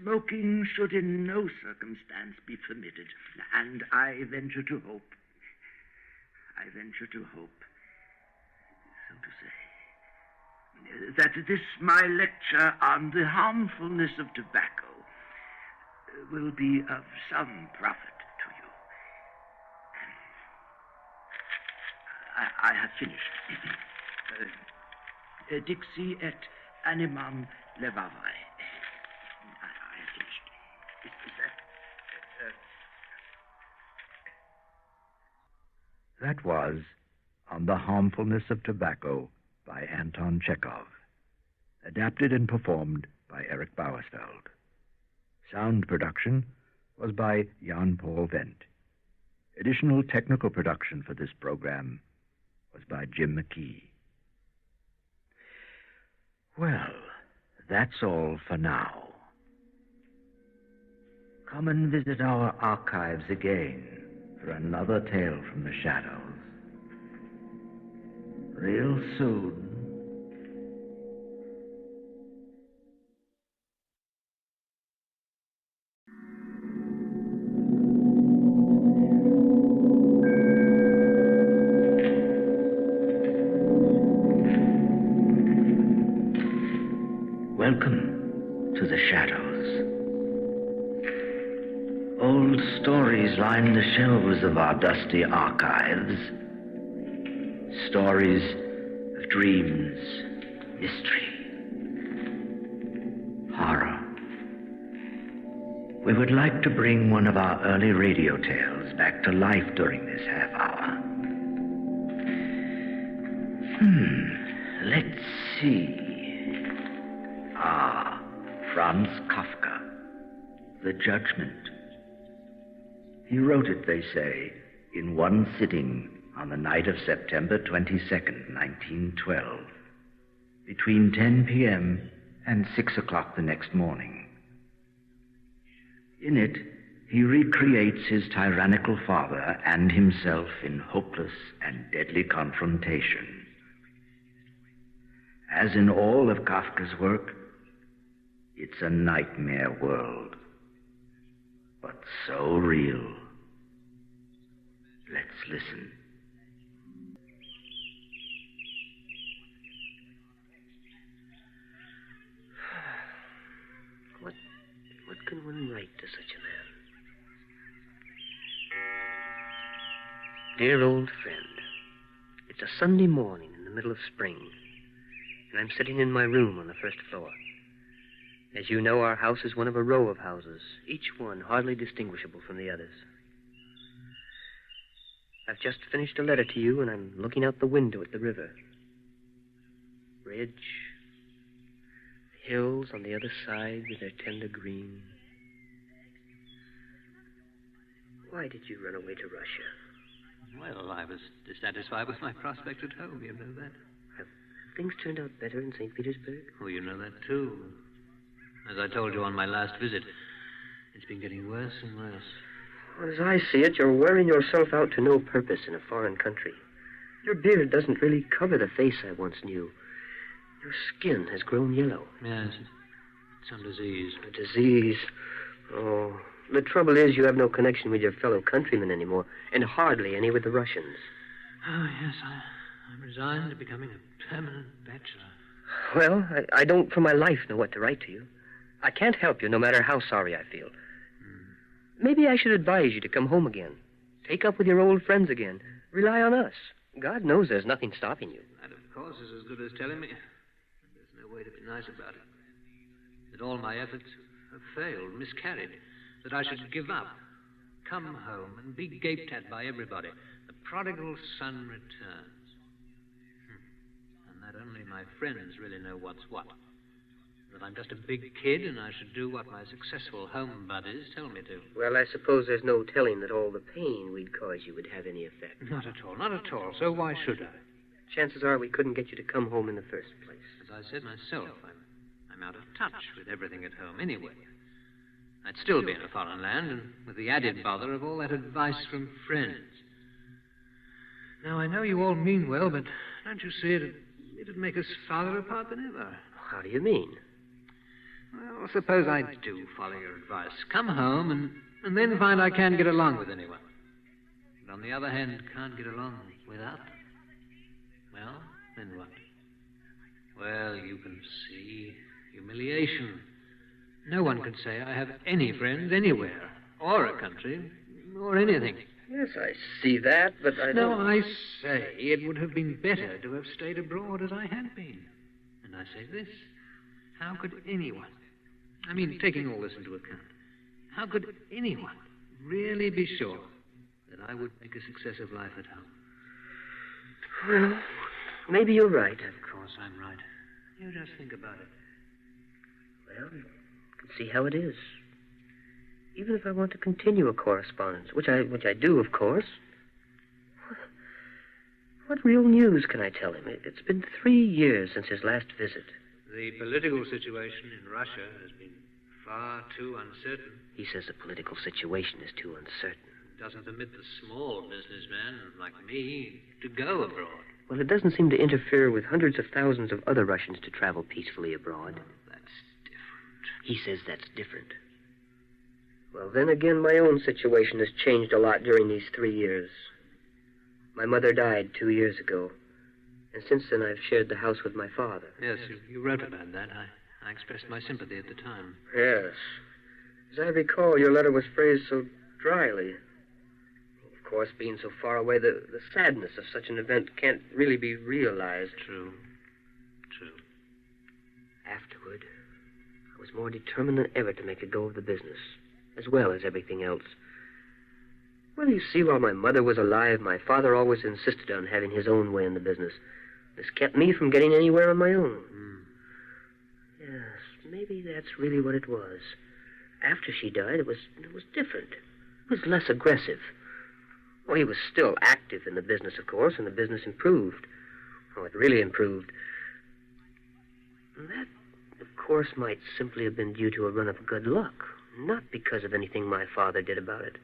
Smoking should in no circumstance be permitted, and I venture to hope, so to say, that this my lecture on the harmfulness of tobacco will be of some profit to you. I have finished. Dixi et animam levavi. I have finished. Is that... That was On the Harmfulness of Tobacco by Anton Chekhov, adapted and performed by Eric Bauersfeld. Sound production was by Jan Paul Wendt. Additional technical production for this program was by Jim McKee. Well, that's all for now. Come and visit our archives again for another tale from the shadows. Real soon. Welcome to the shadows. Old stories line the shelves of our dusty archives. Stories of dreams, mystery, horror. We would like to bring one of our early radio tales back to life during this half hour. Let's see. Franz Kafka. The Judgment. He wrote it, they say, in one sitting on the night of September 22nd, 1912, between 10 p.m. and 6 o'clock the next morning. In it, he recreates his tyrannical father and himself in hopeless and deadly confrontation. As in all of Kafka's work, it's a nightmare world, but so real. Let's listen. What can one write to such a man? Dear old friend, it's a Sunday morning in the middle of spring, and I'm sitting in my room on the first floor. As you know, our house is one of a row of houses, each one hardly distinguishable from the others. I've just finished a letter to you, and I'm looking out the window at the river. Bridge, hills on the other side with their tender green. Why did you run away to Russia? Well, I was dissatisfied with my prospects at home, you know that. Have things turned out better in St. Petersburg? Oh, you know that, too. As I told you on my last visit, it's been getting worse and worse. Well, as I see it, you're wearing yourself out to no purpose in a foreign country. Your beard doesn't really cover the face I once knew. Your skin has grown yellow. Yes, some disease. A disease? Oh, the trouble is you have no connection with your fellow countrymen anymore, and hardly any with the Russians. Oh, yes, I'm resigned to becoming a permanent bachelor. Well, I don't for my life know what to write to you. I can't help you no matter how sorry I feel. Maybe I should advise you to come home again. Take up with your old friends again. Rely on us. God knows there's nothing stopping you. That, of course, is as good as telling me. There's no way to be nice about it. That all my efforts have failed, miscarried. That I should give up, come home, and be gaped at by everybody. The prodigal son returns. And that only my friends really know what's what. That I'm just a big kid and I should do what my successful home buddies tell me to. Well, I suppose there's no telling that all the pain we'd cause you would have any effect. Not at all, not at all. So why should I? Chances are we couldn't get you to come home in the first place. As I said myself, I'm out of touch with everything at home anyway. I'd still be in a foreign land, and with the added bother of all that advice from friends. Now, I know you all mean well, but don't you see it'd make us farther apart than ever. How do you mean? Well, suppose I do follow your advice. Come home and then find I can't get along with anyone. But on the other hand, can't get along without them. Well, then what? Well, you can see humiliation. No one can say I have any friends anywhere, or a country, or anything. Yes, I see that, but I don't... No, I say it would have been better to have stayed abroad as I had been. And I say this, how could anyone, I mean, taking all this into account, how could anyone really be sure that I would make a success of life at home? Well, maybe you're right. Of course I'm right. You just think about it. Well, you can see how it is. Even if I want to continue a correspondence, which I do, of course. What real news can I tell him? It's been 3 years since his last visit. The political situation in Russia has been far too uncertain. He says the political situation is too uncertain. It doesn't permit the small businessman like me to go abroad. Well, it doesn't seem to interfere with hundreds of thousands of other Russians to travel peacefully abroad. Oh, that's different. He says that's different. Well, then again, my own situation has changed a lot during these 3 years. My mother died 2 years ago, and since then I've shared the house with my father. Yes, you wrote about that. I expressed my sympathy at the time. Yes. As I recall, your letter was phrased so dryly. Of course, being so far away, the sadness of such an event can't really be realized. True. Afterward, I was more determined than ever to make a go of the business, as well as everything else. Well, you see, while my mother was alive, my father always insisted on having his own way in the business. This kept me from getting anywhere on my own. Yes, maybe that's really what it was. after she died, it was different. It was less aggressive. Oh, he was still active in the business, of course, and the business improved. Oh, it really improved. And that, of course, might simply have been due to a run of good luck, not because of anything my father did about it.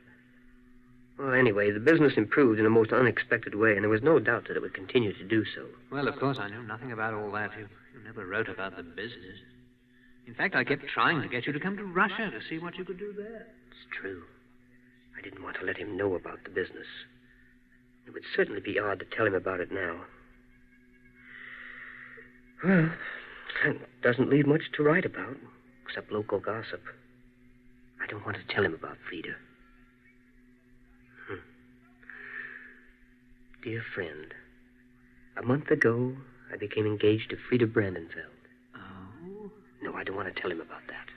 Well, anyway, the business improved in a most unexpected way, and there was no doubt that it would continue to do so. Well, of course, I knew nothing about all that. You never wrote about the business. In fact, I kept trying to get you to come to Russia to see what you could do there. It's true. I didn't want to let him know about the business. It would certainly be odd to tell him about it now. Well, it doesn't leave much to write about, except local gossip. I don't want to tell him about Frida. Dear friend, a month ago, I became engaged to Frida Brandenfeld. Oh? No, I don't want to tell him about that.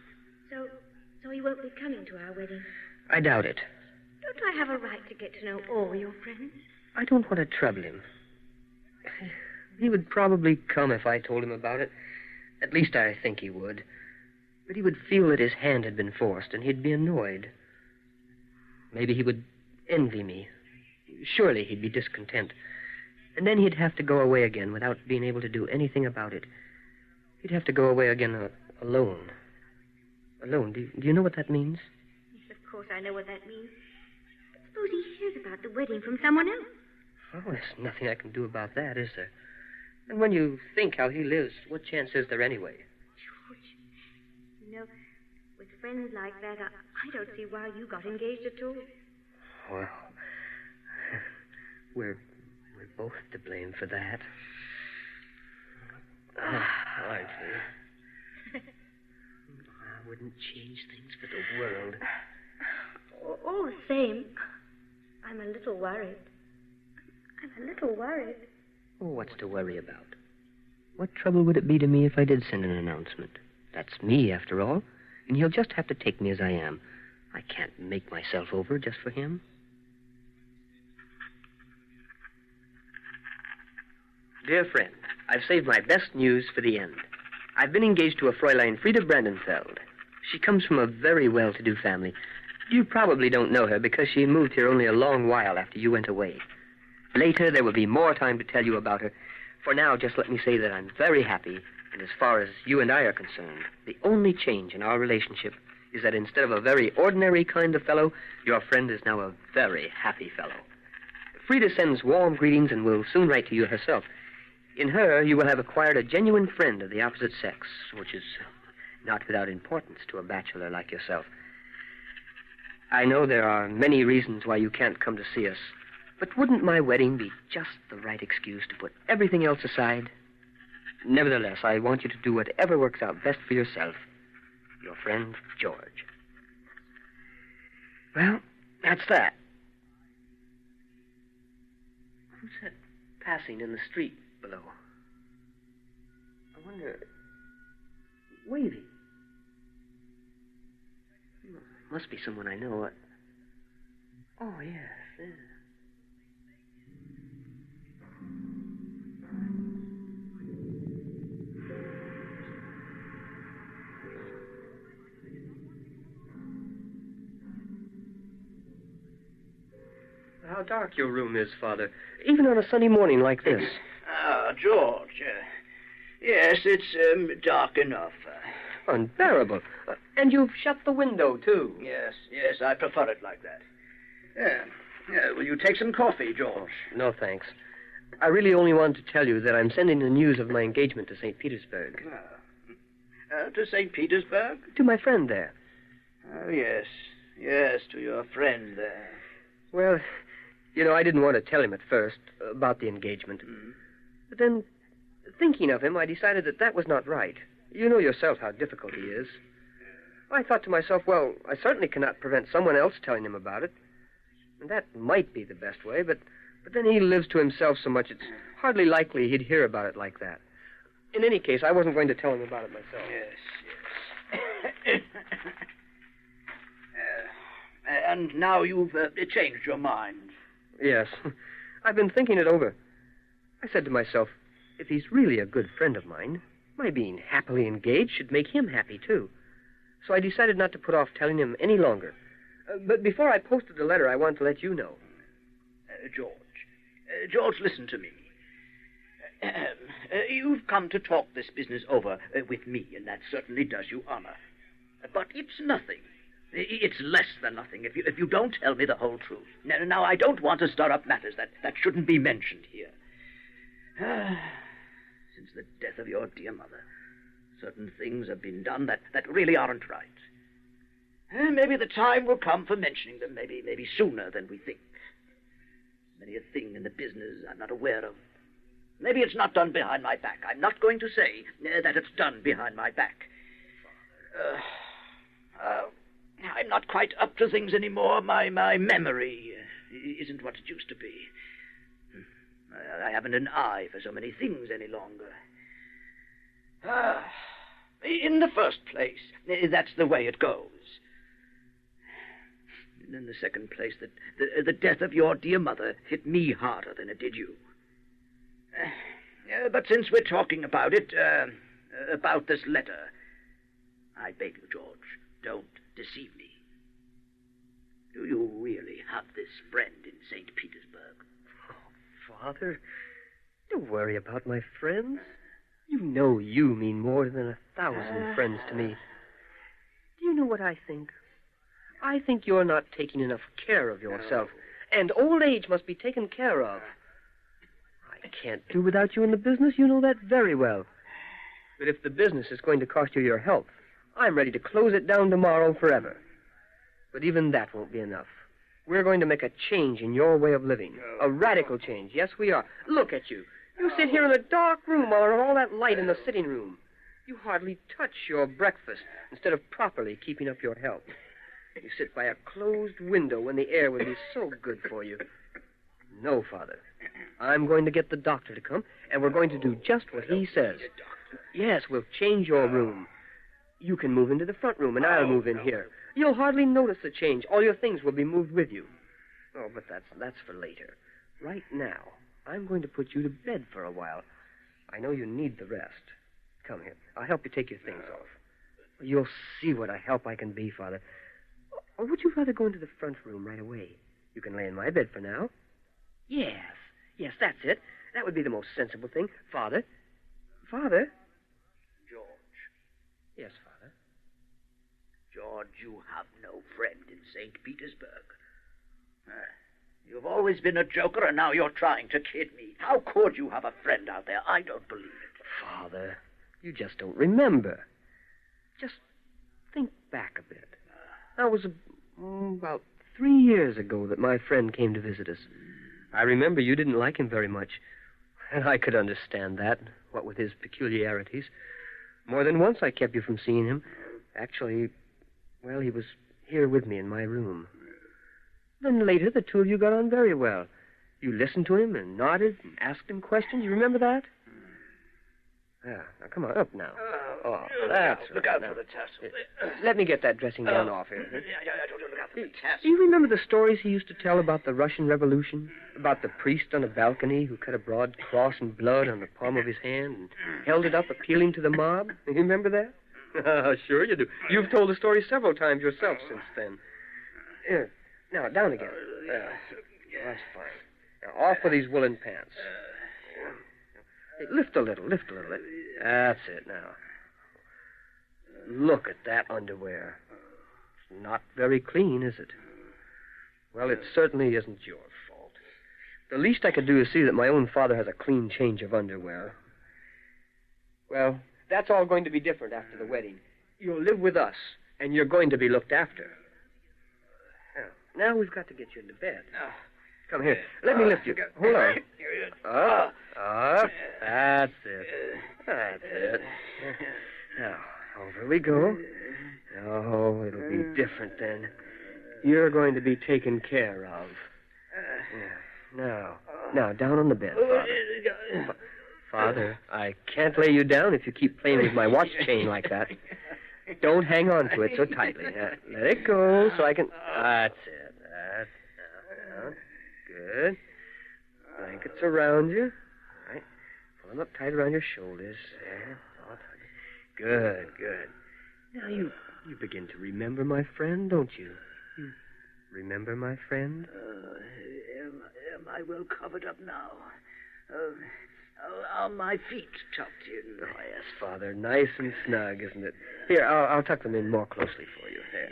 So he won't be coming to our wedding? I doubt it. Don't I have a right to get to know all your friends? I don't want to trouble him. He would probably come if I told him about it. At least I think he would. But he would feel that his hand had been forced, and he'd be annoyed. Maybe he would envy me. Surely he'd be discontent. And then he'd have to go away again without being able to do anything about it. He'd have to go away again alone. Alone. Do you know what that means? Yes, of course I know what that means. But suppose he hears about the wedding from someone else. Oh, there's nothing I can do about that, is there? And when you think how he lives, what chance is there anyway? George, you know, with friends like that, I don't see why you got engaged at all. Well, we're both to blame for that. Aren't we? I wouldn't change things for the world. All the same, I'm a little worried. Oh, what's to worry about? What trouble would it be to me if I did send an announcement? That's me, after all, and he'll just have to take me as I am. I can't make myself over just for him. Dear friend, I've saved my best news for the end. I've been engaged to a Fräulein Frida Brandenfeld. She comes from a very well-to-do family. You probably don't know her because she moved here only a long while after you went away. Later, there will be more time to tell you about her. For now, just let me say that I'm very happy, and as far as you and I are concerned, the only change in our relationship is that instead of a very ordinary kind of fellow, your friend is now a very happy fellow. Frida sends warm greetings and will soon write to you herself. In her, you will have acquired a genuine friend of the opposite sex, which is not without importance to a bachelor like yourself. I know there are many reasons why you can't come to see us, but wouldn't my wedding be just the right excuse to put everything else aside? Nevertheless, I want you to do whatever works out best for yourself. Your friend, George. Well, that's that. Who's that passing in the street below? I wonder... Wavy. Must be someone I know. Oh, yes. Yeah. How dark your room is, Father, even on a sunny morning like this. George. Yes, it's dark enough. Unbearable. And you've shut the window, too. Yes, I prefer it like that. Will you take some coffee, George? No, thanks. I really only wanted to tell you that I'm sending the news of my engagement to St. Petersburg. To St. Petersburg? To my friend there. Oh, yes, to your friend there. Well, you know, I didn't want to tell him at first about the engagement. But then, thinking of him, I decided that was not right. You know yourself how difficult he is. I thought to myself, well, I certainly cannot prevent someone else telling him about it. And that might be the best way, but then he lives to himself so much, it's hardly likely he'd hear about it like that. In any case, I wasn't going to tell him about it myself. Yes. And now you've changed your mind. Yes. I've been thinking it over. I said to myself, if he's really a good friend of mine, my being happily engaged should make him happy, too. so I decided not to put off telling him any longer. But before I posted the letter, I wanted to let you know. George, listen to me. You've come to talk this business over with me, and that certainly does you honor. But it's nothing. It's less than nothing if you don't tell me the whole truth. Now, I don't want to stir up matters that shouldn't be mentioned here. Since the death of your dear mother, certain things have been done that really aren't right. Maybe the time will come for mentioning them, maybe sooner than we think. Many a thing in the business I'm not aware of. Maybe it's not done behind my back. I'm not going to say that it's done behind my back. I'm not quite up to things anymore. My memory isn't what it used to be. I haven't an eye for so many things any longer. In the first place, that's the way it goes. And in the second place, the death of your dear mother hit me harder than it did you. But since we're talking about it, about this letter, I beg you, George, don't deceive me. Do you really have this friend in St. Petersburg? Oh, Father, don't worry about my friends. You know you mean more than 1,000 friends to me. Do you know what I think? I think you're not taking enough care of yourself, and old age must be taken care of. I can't do without you in the business. You know that very well. But if the business is going to cost you your health, I'm ready to close it down tomorrow forever. But even that won't be enough. We're going to make a change in your way of living. A radical change. Yes, we are. Look at you. You sit here in a dark room while there's all that light in the sitting room. You hardly touch your breakfast instead of properly keeping up your health. You sit by a closed window when the air would be so good for you. No, Father. I'm going to get the doctor to come, and we're going to do just what he says. Yes, we'll change your room. You can move into the front room, and I'll move in here. You'll hardly notice the change. All your things will be moved with you. Oh, but that's for later. Right now, I'm going to put you to bed for a while. I know you need the rest. Come here. I'll help you take your things off. You'll see what a help I can be, Father. Or would you rather go into the front room right away? You can lay in my bed for now. Yes, that's it. That would be the most sensible thing. Father? Father? George. Yes, Father. George, you have no friend in St. Petersburg. You've always been a joker, and now you're trying to kid me. How could you have a friend out there? I don't believe it. Father, you just don't remember. Just think back a bit. That was about 3 years ago that my friend came to visit us. I remember you didn't like him very much, and I could understand that, what with his peculiarities. More than once I kept you from seeing him. Actually, well, he was here with me in my room. Then later, the two of you got on very well. You listened to him and nodded and asked him questions. You remember that? Yeah, now come on, up now. Oh, that's Look out for the tassel. Let me get that dressing gown off here. I told you to look out for the tassel. Do you remember the stories he used to tell about the Russian Revolution? About the priest on a balcony who cut a broad cross in blood on the palm of his hand and held it up appealing to the mob? You remember that? Sure you do. You've told the story several times yourself since then. Here, now, down again. That's fine. Now, off with these woolen pants. Hey, lift a little. That's it now. Look at that underwear. It's not very clean, is it? Well, it certainly isn't your fault. The least I could do is see that my own father has a clean change of underwear. Well, that's all going to be different after the wedding. You'll live with us, and you're going to be looked after. Now we've got to get you into bed. Come here. Let me lift you. Hold on. Up. That's it. That's it. Now, over we go. Oh, it'll be different then. You're going to be taken care of. Now, down on the bed, Father. Father, I can't lay you down if you keep playing with my watch chain like that. Don't hang on to it so tightly. Let it go so I can... That's it. Good. Blankets around you. All right. Pull them up tight around your shoulders. There. Good. Now, you You begin to remember my friend, don't you? You remember my friend? Am I well covered up now? Are my feet tucked in? Oh, yes, Father. Nice and snug, isn't it? Here, I'll tuck them in more closely for you. There.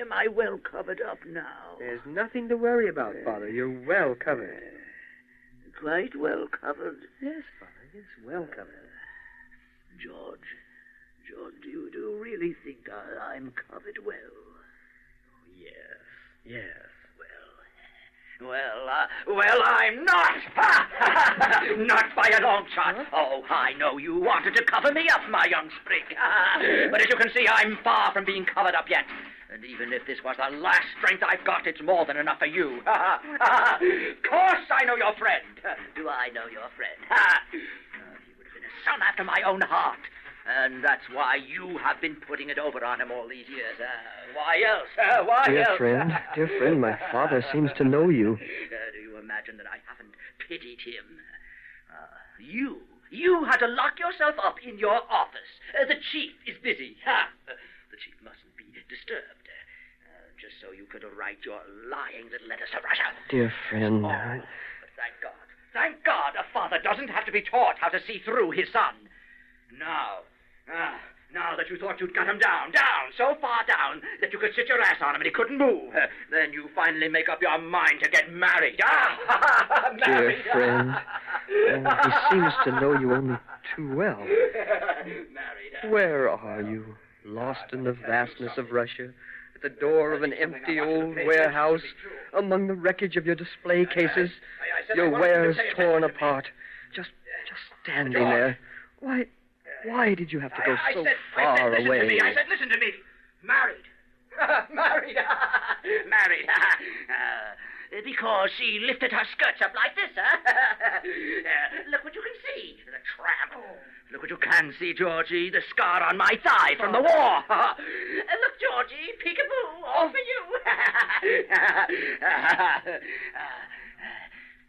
Am I well covered up now? There's nothing to worry about, Father. You're well covered. Quite well covered? Yes, Father. Yes, well covered. George, do you really think I'm covered well? Oh, yes. Well, I'm not! Not by a long shot. Huh? Oh, I know you wanted to cover me up, my young sprig. But as you can see, I'm far from being covered up yet. And even if this was the last strength I've got, it's more than enough for you. Of course I know your friend. Do I know your friend? He would have been a son after my own heart. And that's why you have been putting it over on him all these years. Why else? Dear friend, my father seems to know you. Do you imagine that I haven't pitied him? You had to lock yourself up in your office. The chief is busy. The chief mustn't be disturbed. Just so you could write your lying little letters to Russia. Dear friend. Oh, but thank God a father doesn't have to be taught how to see through his son. Now that you thought you'd got him down, so far down that you could sit your ass on him and he couldn't move, then you finally make up your mind to get married. Married. Dear friend, he seems to know you only too well. Married. Where are you? Lost in the vastness of Russia? At the door of an empty old warehouse? Among the wreckage of your display cases? Your wares torn apart? Just standing there. Why did you have to go so far away? I said, listen to me. Married. Married. Because she lifted her skirts up like this, Look what you can see. The tramp. Look what you can see, Georgie. The scar on my thigh from the war. Look, Georgie. Peekaboo. All for you.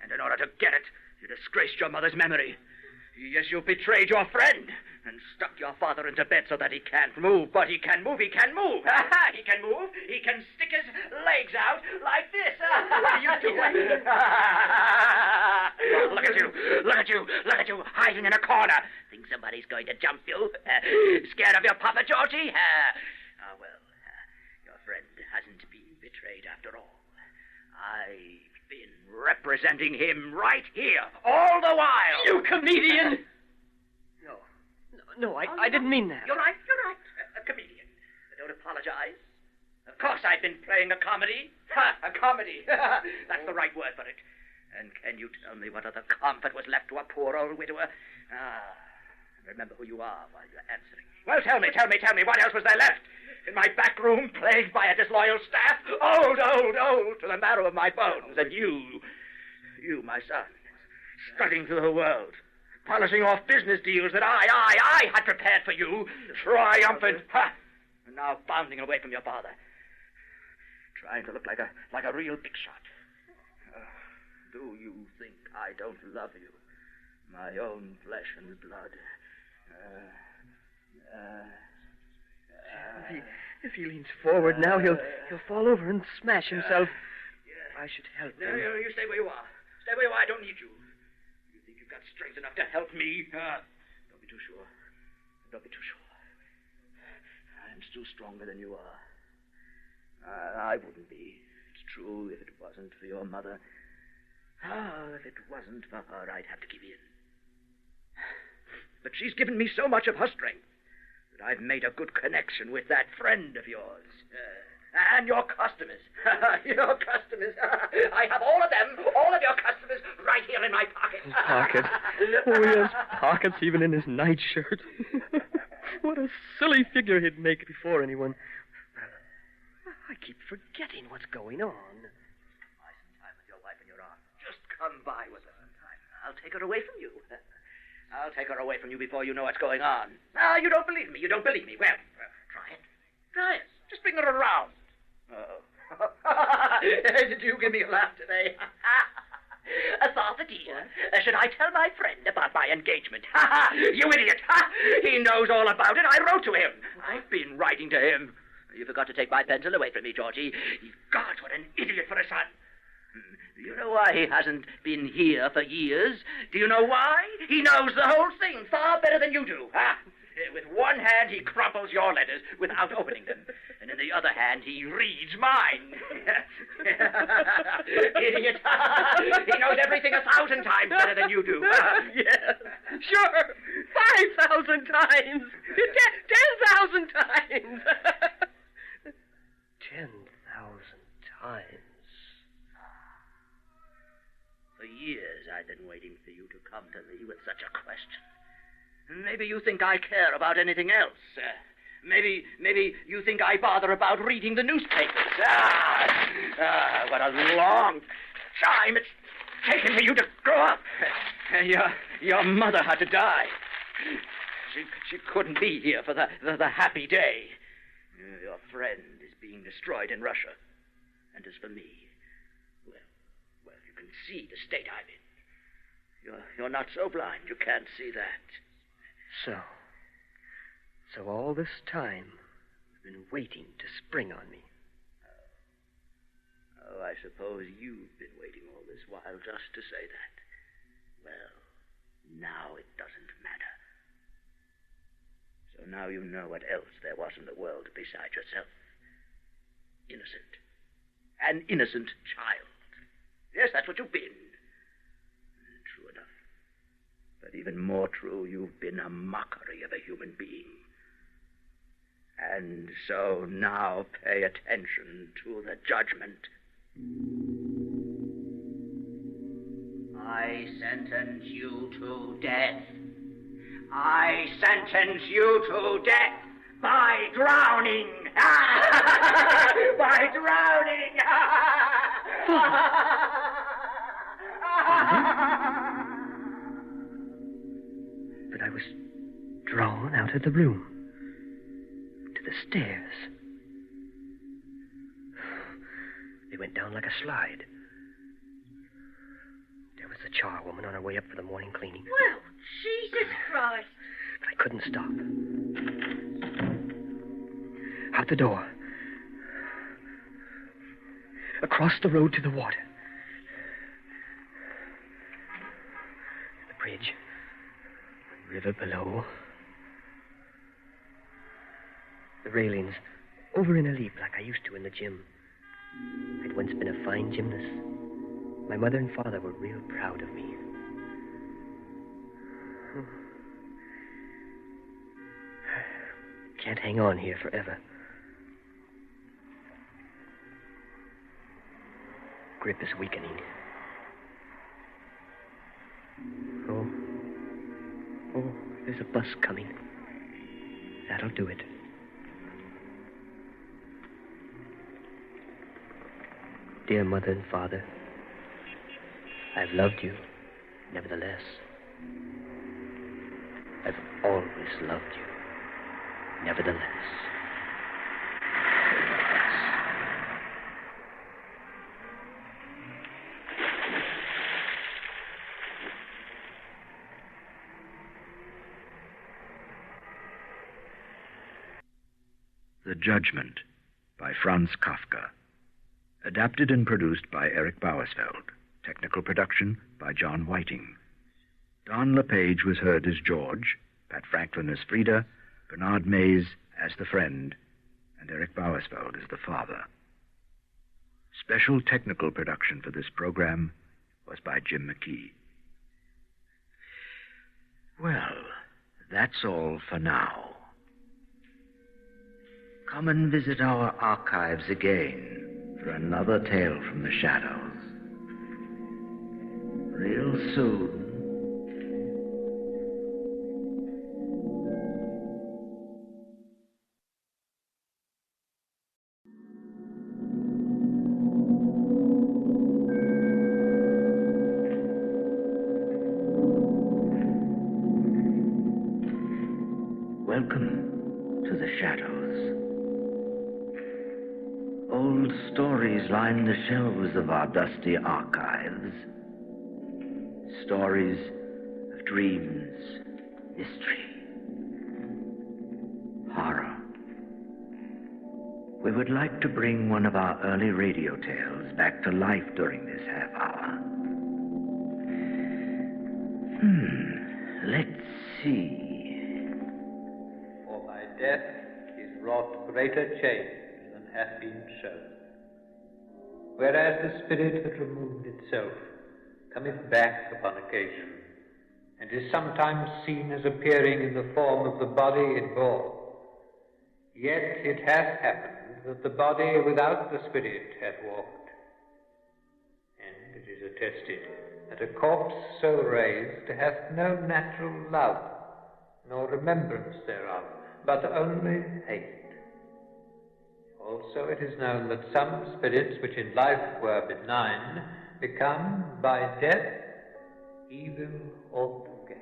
And in order to get it, you disgraced your mother's memory. Yes, you betrayed your friend and stuck your father into bed so that he can't move. But he can move. He can move. He can move. He can stick his legs out like this. What are you doing? Look at you, hiding in a corner. Think somebody's going to jump you? Scared of your papa, Georgie? Well, your friend hasn't been betrayed after all. I've been representing him right here, all the while. You comedian! No, I didn't mean that. You're right. A comedian. Don't apologize. Of course I've been playing a comedy. A comedy. That's the right word for it. And can you tell me what other comfort was left to a poor old widower? Remember who you are while you're answering. Well, tell me, what else was there left? In my back room, plagued by a disloyal staff? Old, to the marrow of my bones. And you, my son, strutting through the world, polishing off business deals that I had prepared for you, triumphant, and now bounding away from your father, trying to look like a real big shot. Do you think I don't love you, my own flesh and blood? If he leans forward now, he'll fall over and smash himself. I should help him. No, you stay where you are. Stay where you are. I don't need you. You think you've got strength enough to help me? Don't be too sure. I'm still stronger than you are. I wouldn't be. It's true, if it wasn't for your mother. If it wasn't for her, I'd have to give in. But she's given me so much of her strength that I've made a good connection with that friend of yours. And your customers. Your customers. I have all of them, all of your customers, right here in my pocket. His pocket? Oh, he has pockets even in his nightshirt. What a silly figure he'd make before anyone. I keep forgetting what's going on. Buy some time with your wife and your aunt. Just come by with her sometime. I'll take her away from you. I'll take her away from you before you know what's going on. You don't believe me. Well, try it. Just bring her around. Oh. Did you give me a laugh today? Arthur dear, should I tell my friend about my engagement? Ha ha! You idiot! Ha! He knows all about it. I wrote to him. I've been writing to him. You forgot to take my pencil away from me, Georgie. God, what an idiot for a son. Do you know why he hasn't been here for years? Do you know why? He knows the whole thing far better than you do. Ha! With one hand, he crumples your letters without opening them. And in the other hand, he reads mine. Idiot. He knows everything 1,000 times better than you do. Yes, sure. 5,000 times. 10,000 times. 10,000 times. For years, I've been waiting for you to come to me with such a question. Maybe you think I care about anything else. Maybe you think I bother about reading the newspapers. What a long time it's taken for you to grow up. Your mother had to die. She couldn't be here for the happy day. Your friend is being destroyed in Russia. And as for me, well, you can see the state I'm in. You're not so blind you can't see that. So all this time, you've been waiting to spring on me. Oh, I suppose you've been waiting all this while just to say that. Well, now it doesn't matter. So now you know what else there was in the world beside yourself. Innocent. An innocent child. Yes, that's what you've been. True enough. But even more true, you've been a mockery of a human being. And so now pay attention to the judgment. I sentence you to death. I sentence you to death by drowning. By drowning. But I was drawn out of the room to the stairs. They went down like a slide. There was the charwoman on her way up for the morning cleaning. Well, Jesus Christ. But I couldn't stop. Out the door. Across the road to the water. The bridge. River below. The railings over in a leap like I used to in the gym. I'd once been a fine gymnast. My mother and father were real proud of me. Can't hang on here forever. Grip is weakening. Oh, there's a bus coming. That'll do it. Dear Mother and Father, I've loved you, nevertheless. I've always loved you, nevertheless. The Judgment by Franz Kafka. Adapted and produced by Eric Bauersfeld. Technical production by John Whiting. Don LePage was heard as George, Pat Franklin as Frida, Bernard Mays as the friend, and Eric Bauersfeld as the father. Special technical production for this program was by Jim McKee. Well, that's all for now. Come and visit our archives again for another tale from the shadows. Real soon. Welcome to the shadows. Old stories line the shelves of our dusty archives. Stories of dreams, mystery, horror. We would like to bring one of our early radio tales back to life during this half hour. Let's see. For by death is wrought greater change than hath been shown. Whereas the spirit that removed itself cometh back upon occasion, and is sometimes seen as appearing in the form of the body it bore, yet it hath happened that the body without the spirit hath walked. And it is attested that a corpse so raised hath no natural love, nor remembrance thereof, but only hate. Also it is known that some spirits which in life were benign become by death evil altogether.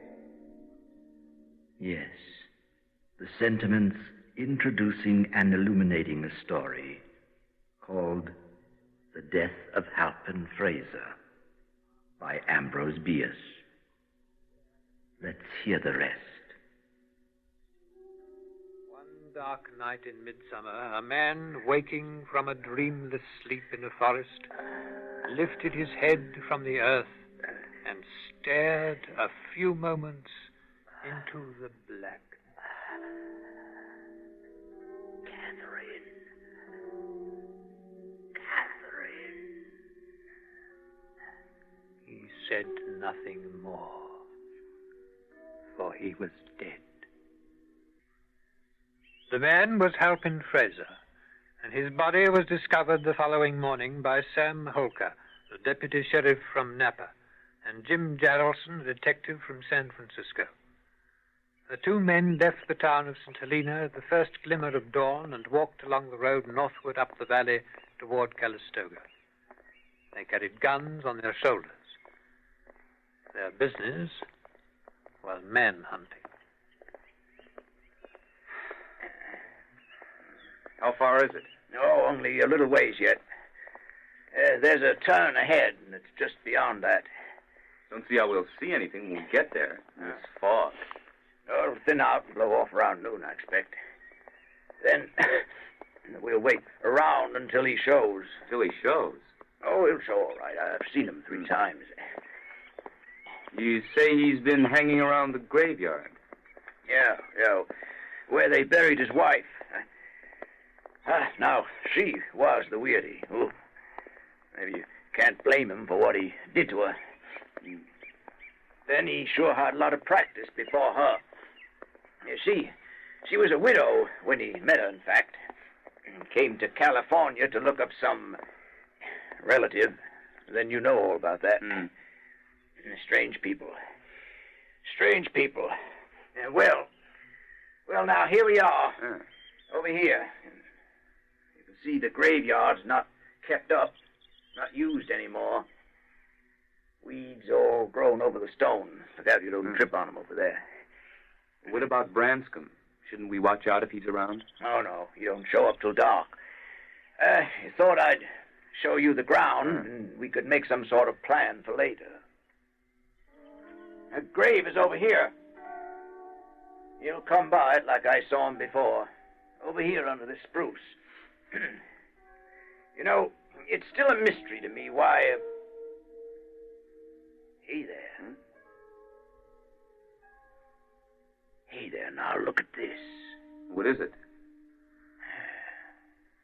Yes, the sentiments introducing and illuminating a story called The Death of Halpin Fraser by Ambrose Bierce. Let's hear the rest. One dark night in midsummer, a man, waking from a dreamless sleep in a forest, lifted his head from the earth and stared a few moments into the black. Catherine. He said nothing more, for he was dead. The man was Halpin Fraser, and his body was discovered the following morning by Sam Holker, the deputy sheriff from Napa, and Jim Jarrelson, a detective from San Francisco. The two men left the town of St. Helena at the first glimmer of dawn and walked along the road northward up the valley toward Calistoga. They carried guns on their shoulders. Their business was manhunting. How far is it? Oh, only a little ways yet. There's a turn ahead, and it's just beyond that. Don't see how we'll see anything when we get there. It's fog. Oh, it'll thin out and blow off around noon, I expect. Then we'll wait around until he shows. Till he shows? Oh, he'll show all right. I've seen him 3 times. You say he's been hanging around the graveyard? Yeah, where they buried his wife. Now, she was the weirdie. Oh, maybe you can't blame him for what he did to her. Then he sure had a lot of practice before her. You see, she was a widow when he met her, in fact. Came to California to look up some relative. Then you know all about that. Strange people. Strange people. Well, now, here we are. Over here. You can see the graveyard's not kept up, not used anymore. Weeds all grown over the stone. Look out you don't trip on them over there. What about Branscombe? Shouldn't we watch out if he's around? Oh, no. You don't show up till dark. Thought I'd show you the ground, and we could make some sort of plan for later. The grave is over here. You'll come by it like I saw him before. Over here under this spruce. You know, it's still a mystery to me why... Hey there. Hey there, now look at this. What is it?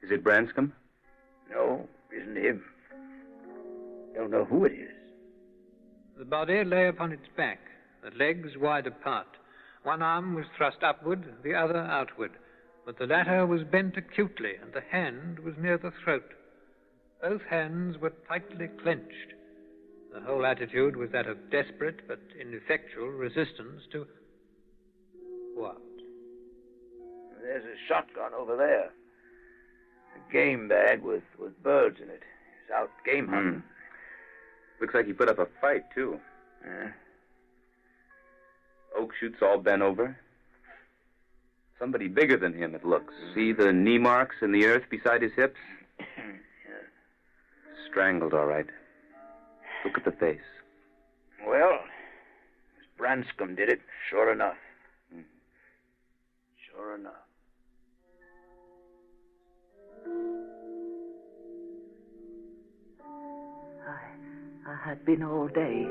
Is it Branscombe? No, isn't him. Don't know who it is. The body lay upon its back, the legs wide apart. One arm was thrust upward, the other outward, but the latter was bent acutely, and the hand was near the throat. Both hands were tightly clenched. The whole attitude was that of desperate but ineffectual resistance to... what? There's a shotgun over there. A game bag with birds in it. He's out game hunting. Looks like he put up a fight, too. Oak shoots all bent over. Somebody bigger than him, it looks. See the knee marks in the earth beside his hips? Strangled, all right. Look at the face. Well, Miss Branscombe did it, sure enough. Sure enough. I had been all day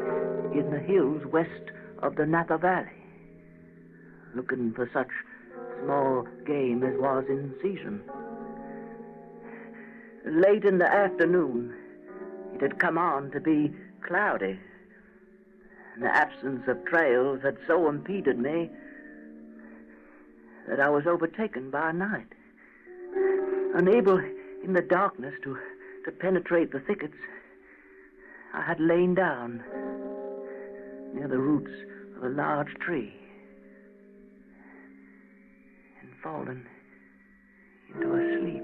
in the hills west of the Napa Valley, looking for such small game as was in season. Late in the afternoon, it had come on to be cloudy. The absence of trails had so impeded me that I was overtaken by night. Unable in the darkness to penetrate the thickets, I had lain down near the roots of a large tree and fallen into a sleep,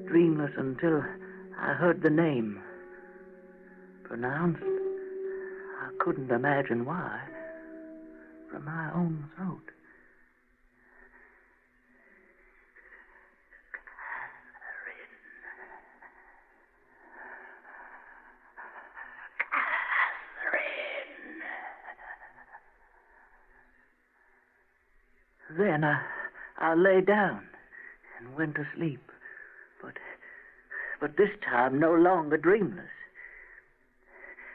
dreamless until I heard the name pronounced, I couldn't imagine why, from my own throat. Then I lay down and went to sleep, but this time no longer dreamless.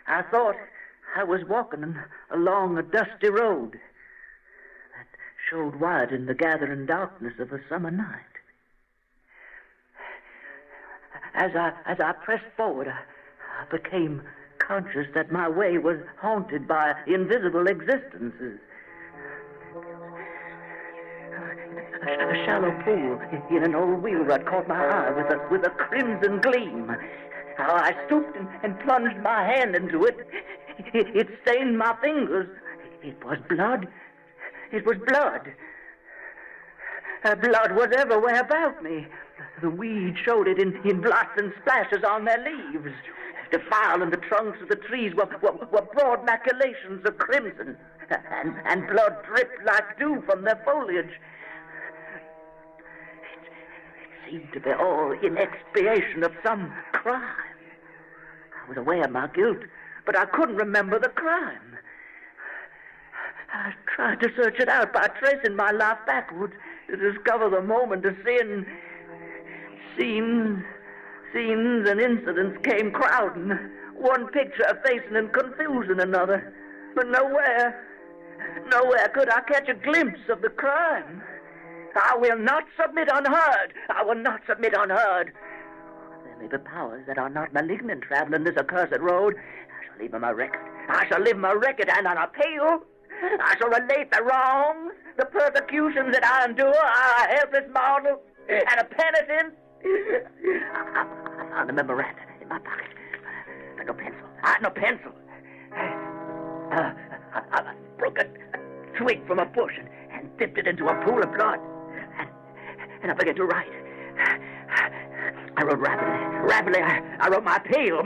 I thought I was walking along a dusty road that showed white in the gathering darkness of a summer night. As I pressed forward, I became conscious that my way was haunted by invisible existences. A shallow pool in an old wheel rut caught my eye with a crimson gleam. I stooped and plunged my hand into it. It stained my fingers. It was blood. It was blood. Blood was everywhere about me. The weeds showed it in blots and splashes on their leaves. The file and the trunks of the trees were broad maculations of crimson, and blood dripped like dew from their foliage. It seemed to be all in expiation of some crime. I was aware of my guilt, but I couldn't remember the crime. I tried to search it out by tracing my life backwards to discover the moment of sin. Scenes and incidents came crowding, one picture effacing and confusing another. But nowhere could I catch a glimpse of the crime. I will not submit unheard. I will not submit unheard. There may be powers that are not malignant traveling this accursed road. I shall leave my record. I shall leave my record, and on appeal, I shall relate the wrongs, the persecutions that I endure. I, a helpless mortal, and a penitent. I found a memorandum in my pocket. No pencil. I had no pencil. I broke a twig from a bush and dipped it into a pool of blood. And I began to write. I wrote rapidly. I wrote my appeal.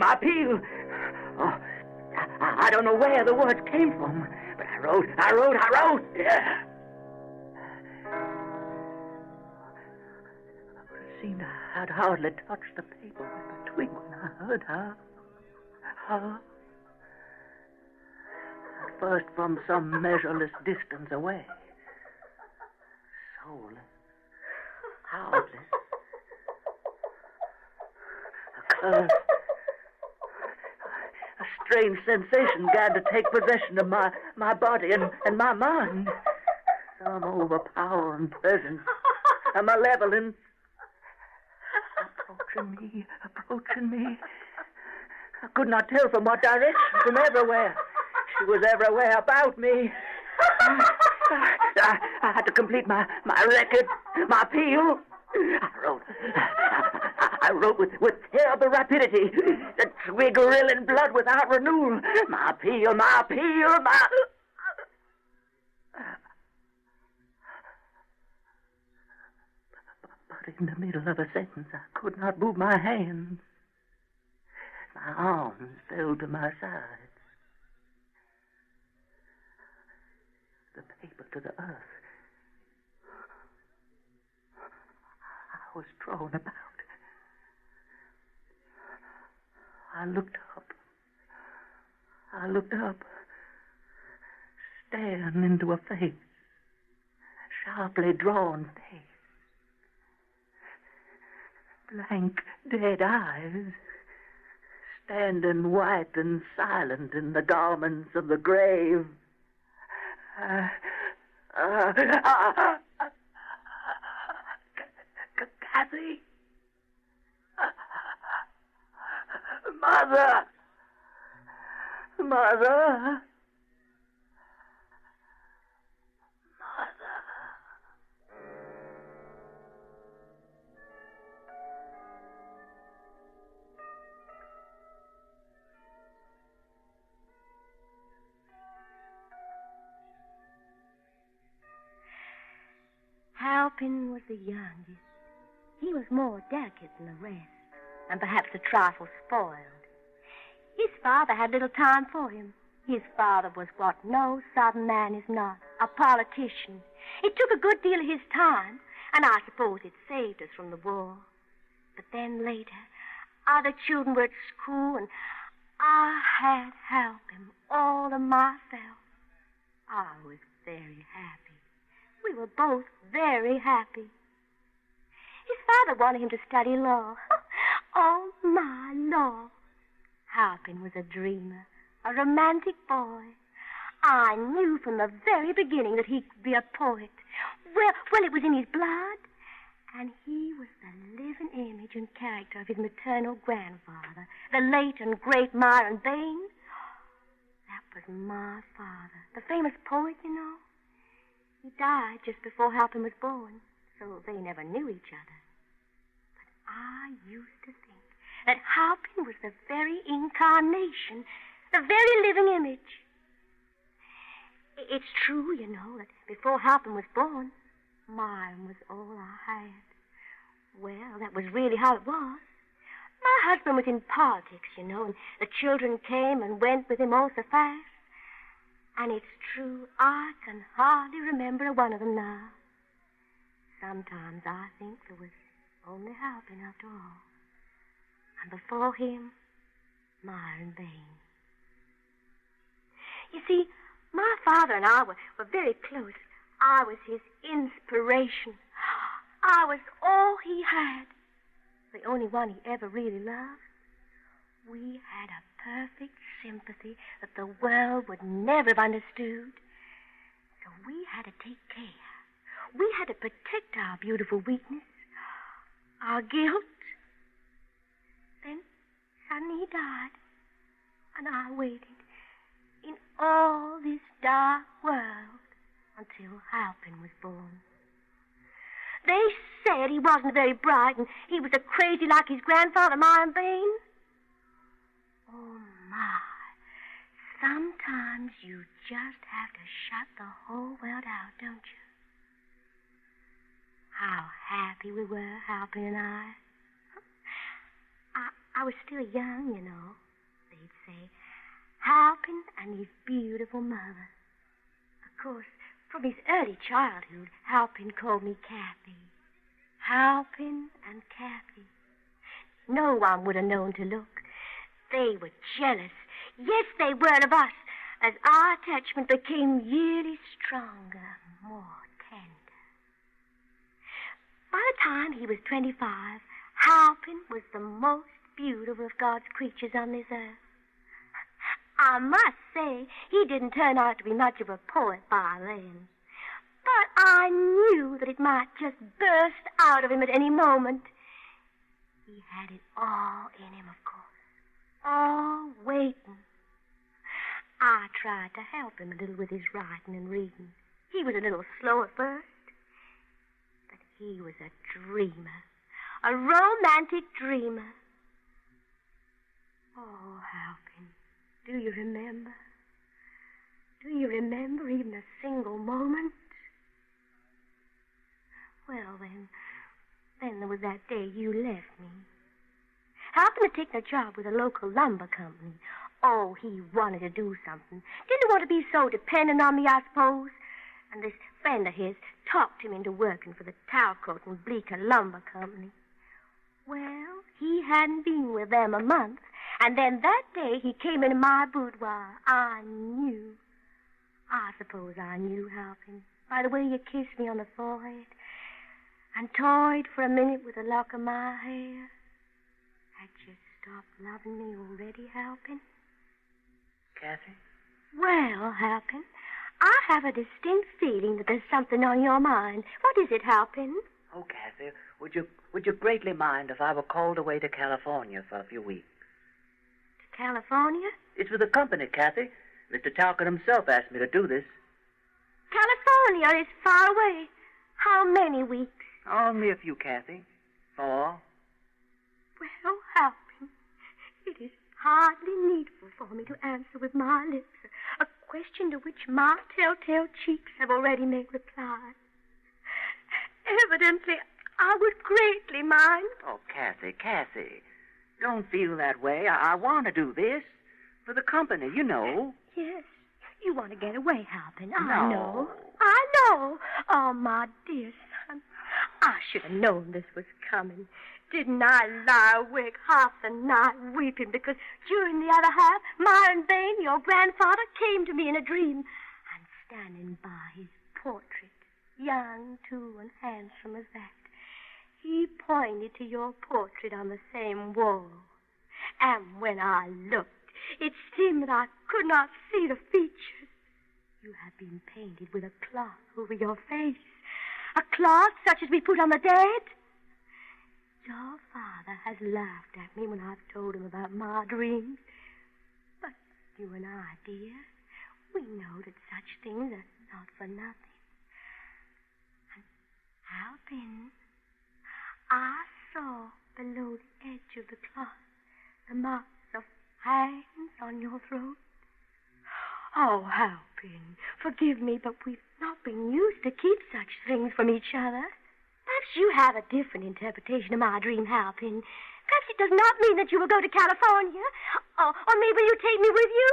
Oh, I don't know where the words came from, but I wrote. Yeah. It seemed I had hardly touched the paper with the twig when I heard her. At first from some measureless distance away. Soulless. Howless. A curse. A strange sensation began to take possession of my body and my mind. Some overpowering presence, a malevolence. Approaching me. I could not tell from what direction, from everywhere. She was everywhere about me. I had to complete my record, my appeal. I wrote with terrible rapidity, the twig rilling blood without renewal. My appeal. But in the middle of a sentence, I could not move my hands. My arms fell to my sides. The paper to the earth. I was thrown about. I looked up, staring into a face, sharply drawn face, blank, dead eyes, standing white and silent in the garments of the grave. Kathy. Mother. Halpin was the youngest. He was more delicate than the rest, and perhaps a trifle spoiled. His father had little time for him. His father was what no Southern man is not, a politician. It took a good deal of his time, and I suppose it saved us from the war. But then later, other children were at school, and I had Halpin all to myself. I was very happy. We were both very happy. His father wanted him to study law. Oh, my law. Halpin was a dreamer, a romantic boy. I knew from the very beginning that he could be a poet. Well, it was in his blood. And he was the living image and character of his maternal grandfather, the late and great Myron Bayne. That was my father, the famous poet, you know. He died just before Halpin was born, so they never knew each other. But I used to think that Halpin was the very incarnation, the very living image. It's true, you know, that before Halpin was born, Myron was all I had. Well, that was really how it was. My husband was in politics, you know, and the children came and went with him all so fast. And it's true, I can hardly remember one of them now. Sometimes I think there was only Halpin after all. And before him, Myron Bayne. You see, my father and I were very close. I was his inspiration. I was all he had. The only one he ever really loved. We had a perfect sympathy that the world would never have understood. So we had to take care. We had to protect our beautiful weakness, our guilt. Then suddenly he died, and I waited in all this dark world until Halpin was born. They said he wasn't very bright and he was a crazy like his grandfather, Myron Bayne. Oh, my. Sometimes you just have to shut the whole world out, don't you? How happy we were, Halpin and I. I was still young, you know. They'd say, Halpin and his beautiful mother. Of course, from his early childhood, Halpin called me Kathy. Halpin and Kathy. No one would have known to look. They were jealous. Yes, they were of us, as our attachment became yearly stronger, more tender. By the time he was 25, Halpin was the most beautiful of God's creatures on this earth. I must say, he didn't turn out to be much of a poet by then. But I knew that it might just burst out of him at any moment. He had it all in him, of course. All waiting. I tried to help him a little with his writing and reading. He was a little slow at first. But he was a dreamer. A romantic dreamer. Oh, Halpin, do you remember? Do you remember even a single moment? Well, then there was that day you left me. Halpin had taken a job with a local lumber company. Oh, he wanted to do something. Didn't want to be so dependent on me, I suppose. And this friend of his talked him into working for the Talcott and Bleecker Lumber Company. Well, he hadn't been with them a month, And then that day he came into my boudoir. I knew. I suppose I knew, Halpin, by the way you kissed me on the forehead and toyed for a minute with the lock of my hair. Had you stopped loving me already, Halpin? Kathy? Well, Halpin, I have a distinct feeling that there's something on your mind. What is it, Halpin? Oh, Kathy, would you greatly mind if I were called away to California for a few weeks? To California? It's with the company, Kathy. Mr. Talcott himself asked me to do this. California is far away. How many weeks? Only a few, Kathy. 4. Well, Halpin, it is hardly needful for me to answer with my lips a question to which my telltale cheeks have already made reply. Evidently, I would greatly mind. Oh, Kathy, don't feel that way. I want to do this for the company, you know. Yes, you want to get away, Halpin. I No. know. I know. Oh, my dear son, I should have known this was coming. Didn't I lie awake half the night weeping because during the other half, Myron Bain, your grandfather, came to me in a dream. And standing by his portrait, young, too, and handsome as that, he pointed to your portrait on the same wall. And when I looked, it seemed that I could not see the features. You have been painted with a cloth over your face. A cloth such as we put on the dead. Your father has laughed at me when I've told him about my dreams. But you and I, dear, we know that such things are not for nothing. And Halpin, I saw below the edge of the cloth the marks of hands on your throat. Oh, Halpin, forgive me, but we've not been used to keep such things from each other. Perhaps you have a different interpretation of my dream, Halpin. Perhaps it does not mean that you will go to California. Or maybe you take me with you.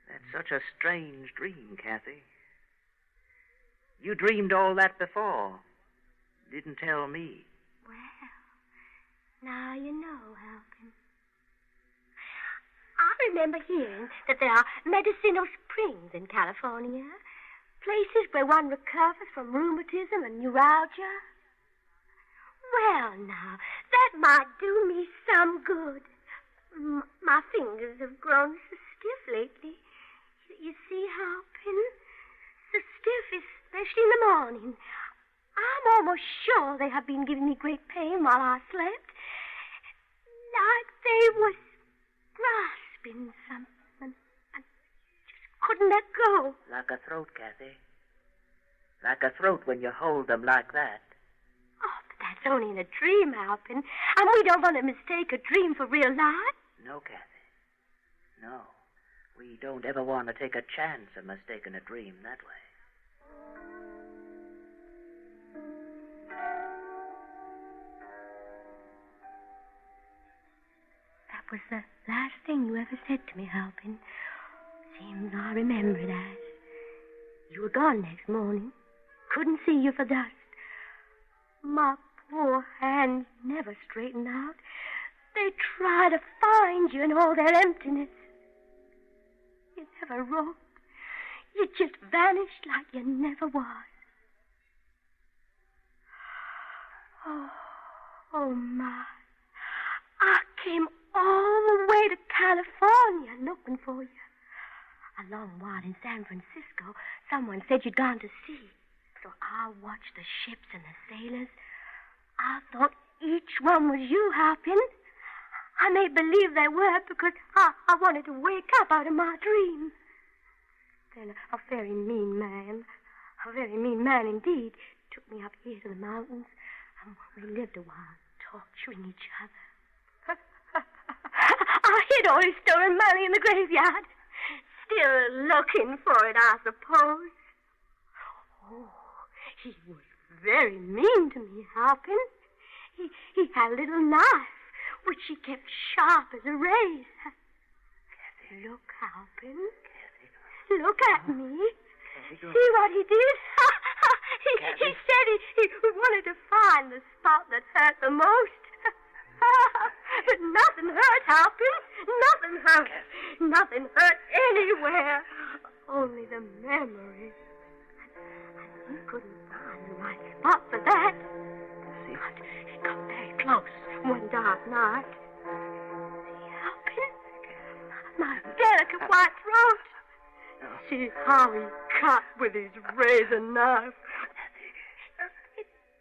That's such a strange dream, Kathy. You dreamed all that before. Didn't tell me. Well, now you know, Halpin. I remember hearing that there are medicinal springs in California. Places where one recovers from rheumatism and neuralgia. Well, now, that might do me some good. My fingers have grown so stiff lately. You see, Halpin? So stiff, especially in the morning. I'm almost sure they have been giving me great pain while I slept. Like they was grasping something. Couldn't let go. Like a throat, Kathy. Like a throat when you hold them like that. Oh, but that's only in a dream, Halpin. And we don't want to mistake a dream for real life. No, Kathy. No. We don't ever want to take a chance of mistaking a dream that way. That was the last thing you ever said to me, Halpin. Seems I remember it as. You were gone next morning. Couldn't see you for dust. My poor hands never straightened out. They try to find you in all their emptiness. You never wrote. You just vanished like you never was. Oh, my. I came all the way to California looking for you. A long while in San Francisco, someone said you'd gone to sea. So I watched the ships and the sailors. I thought each one was you, Halpin. I made believe they were because I wanted to wake up out of my dream. Then a very mean man indeed, took me up here to the mountains, and we lived a while torturing each other. I hid all his stolen money in the graveyard. Still looking for it, I suppose. Oh, he was very mean to me, Halpin. He had a little knife, which he kept sharp as a razor. Kathy. Look, Halpin. Kathy. Look at me. Kathy, see what he did? He said he wanted to find the spot that hurt the most. But nothing hurt, Halpin. nothing hurt anywhere. Only the memory. And we couldn't find the right spot for that. But it got very close one dark night. See, Alvin? My delicate white throat. See how he cut with his razor knife.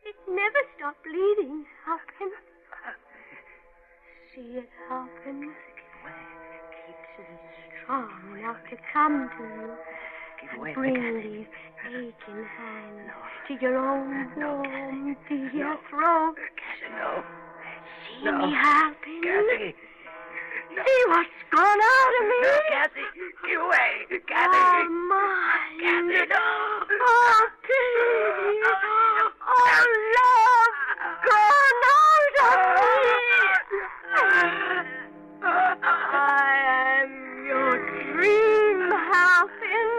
It never stopped bleeding, Alvin. See it, Alvin? Keeps it strong enough to come to you and bring these aching hands to your own warm, dear throat. See me, Alvin? Kathy. See what's gone out of me? No, Kathy, get away. Kathy. Oh, mine. Kathy, no. Oh, peace. Oh, love gone out of me. I am your dream, Alvin.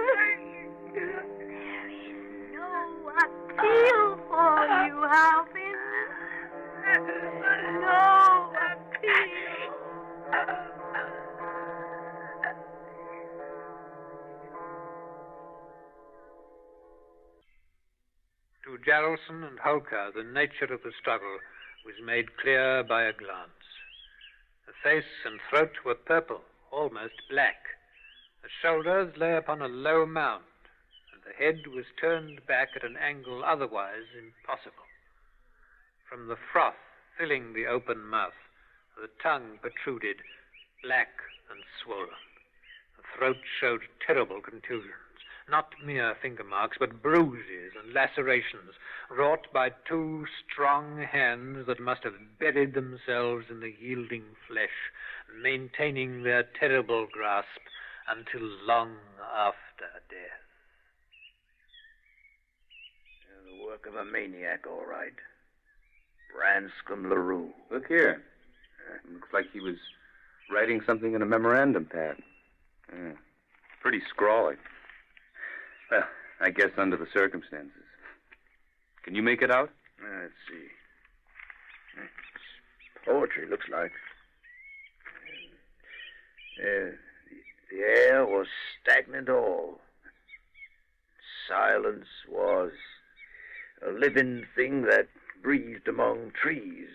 There is no appeal for you, Alvin. No appeal. To Jaralson and Holker, the nature of the struggle was made clear by a glance. The face and throat were purple, almost black. The shoulders lay upon a low mound, and the head was turned back at an angle otherwise impossible. From the froth filling the open mouth, the tongue protruded, black and swollen. The throat showed terrible contusions. Not mere finger marks, but bruises and lacerations wrought by two strong hands that must have buried themselves in the yielding flesh, maintaining their terrible grasp until long after death. The work of a maniac, all right. Branscombe LaRue. Look here. Looks like he was writing something in a memorandum pad. Pretty scrawly. Well, I guess under the circumstances. Can you make it out? Let's see. It's poetry, looks like. The air was stagnant all. Silence was a living thing that breathed among trees.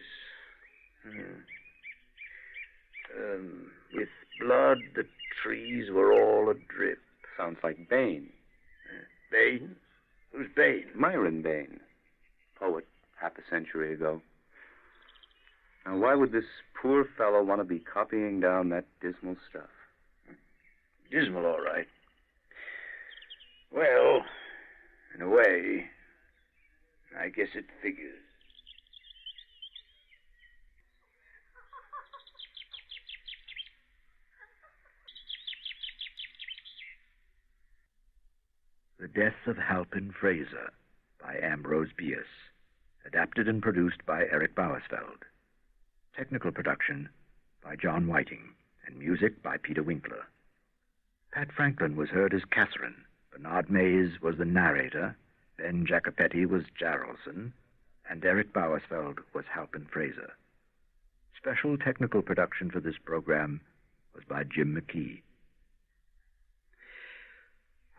With blood, the trees were all adrip. Sounds like Bain. Bain? Who's Bain? Myron Bain. Poet, half a century ago. Now, why would this poor fellow want to be copying down that dismal stuff? Dismal, all right. Well, in a way, I guess it figures. The Death of Halpin Fraser by Ambrose Bierce. Adapted and produced by Eric Bauersfeld. Technical production by John Whiting, and music by Peter Winkler. Pat Franklin was heard as Catherine. Bernard Mays was the narrator. Ben Jacopetti was Jaralson. And Eric Bauersfeld was Halpin Fraser. Special technical production for this program was by Jim McKee.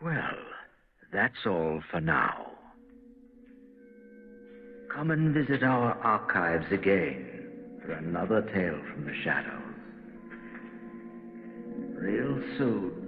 Well, that's all for now. Come and visit our archives again for another tale from the shadows. Real soon.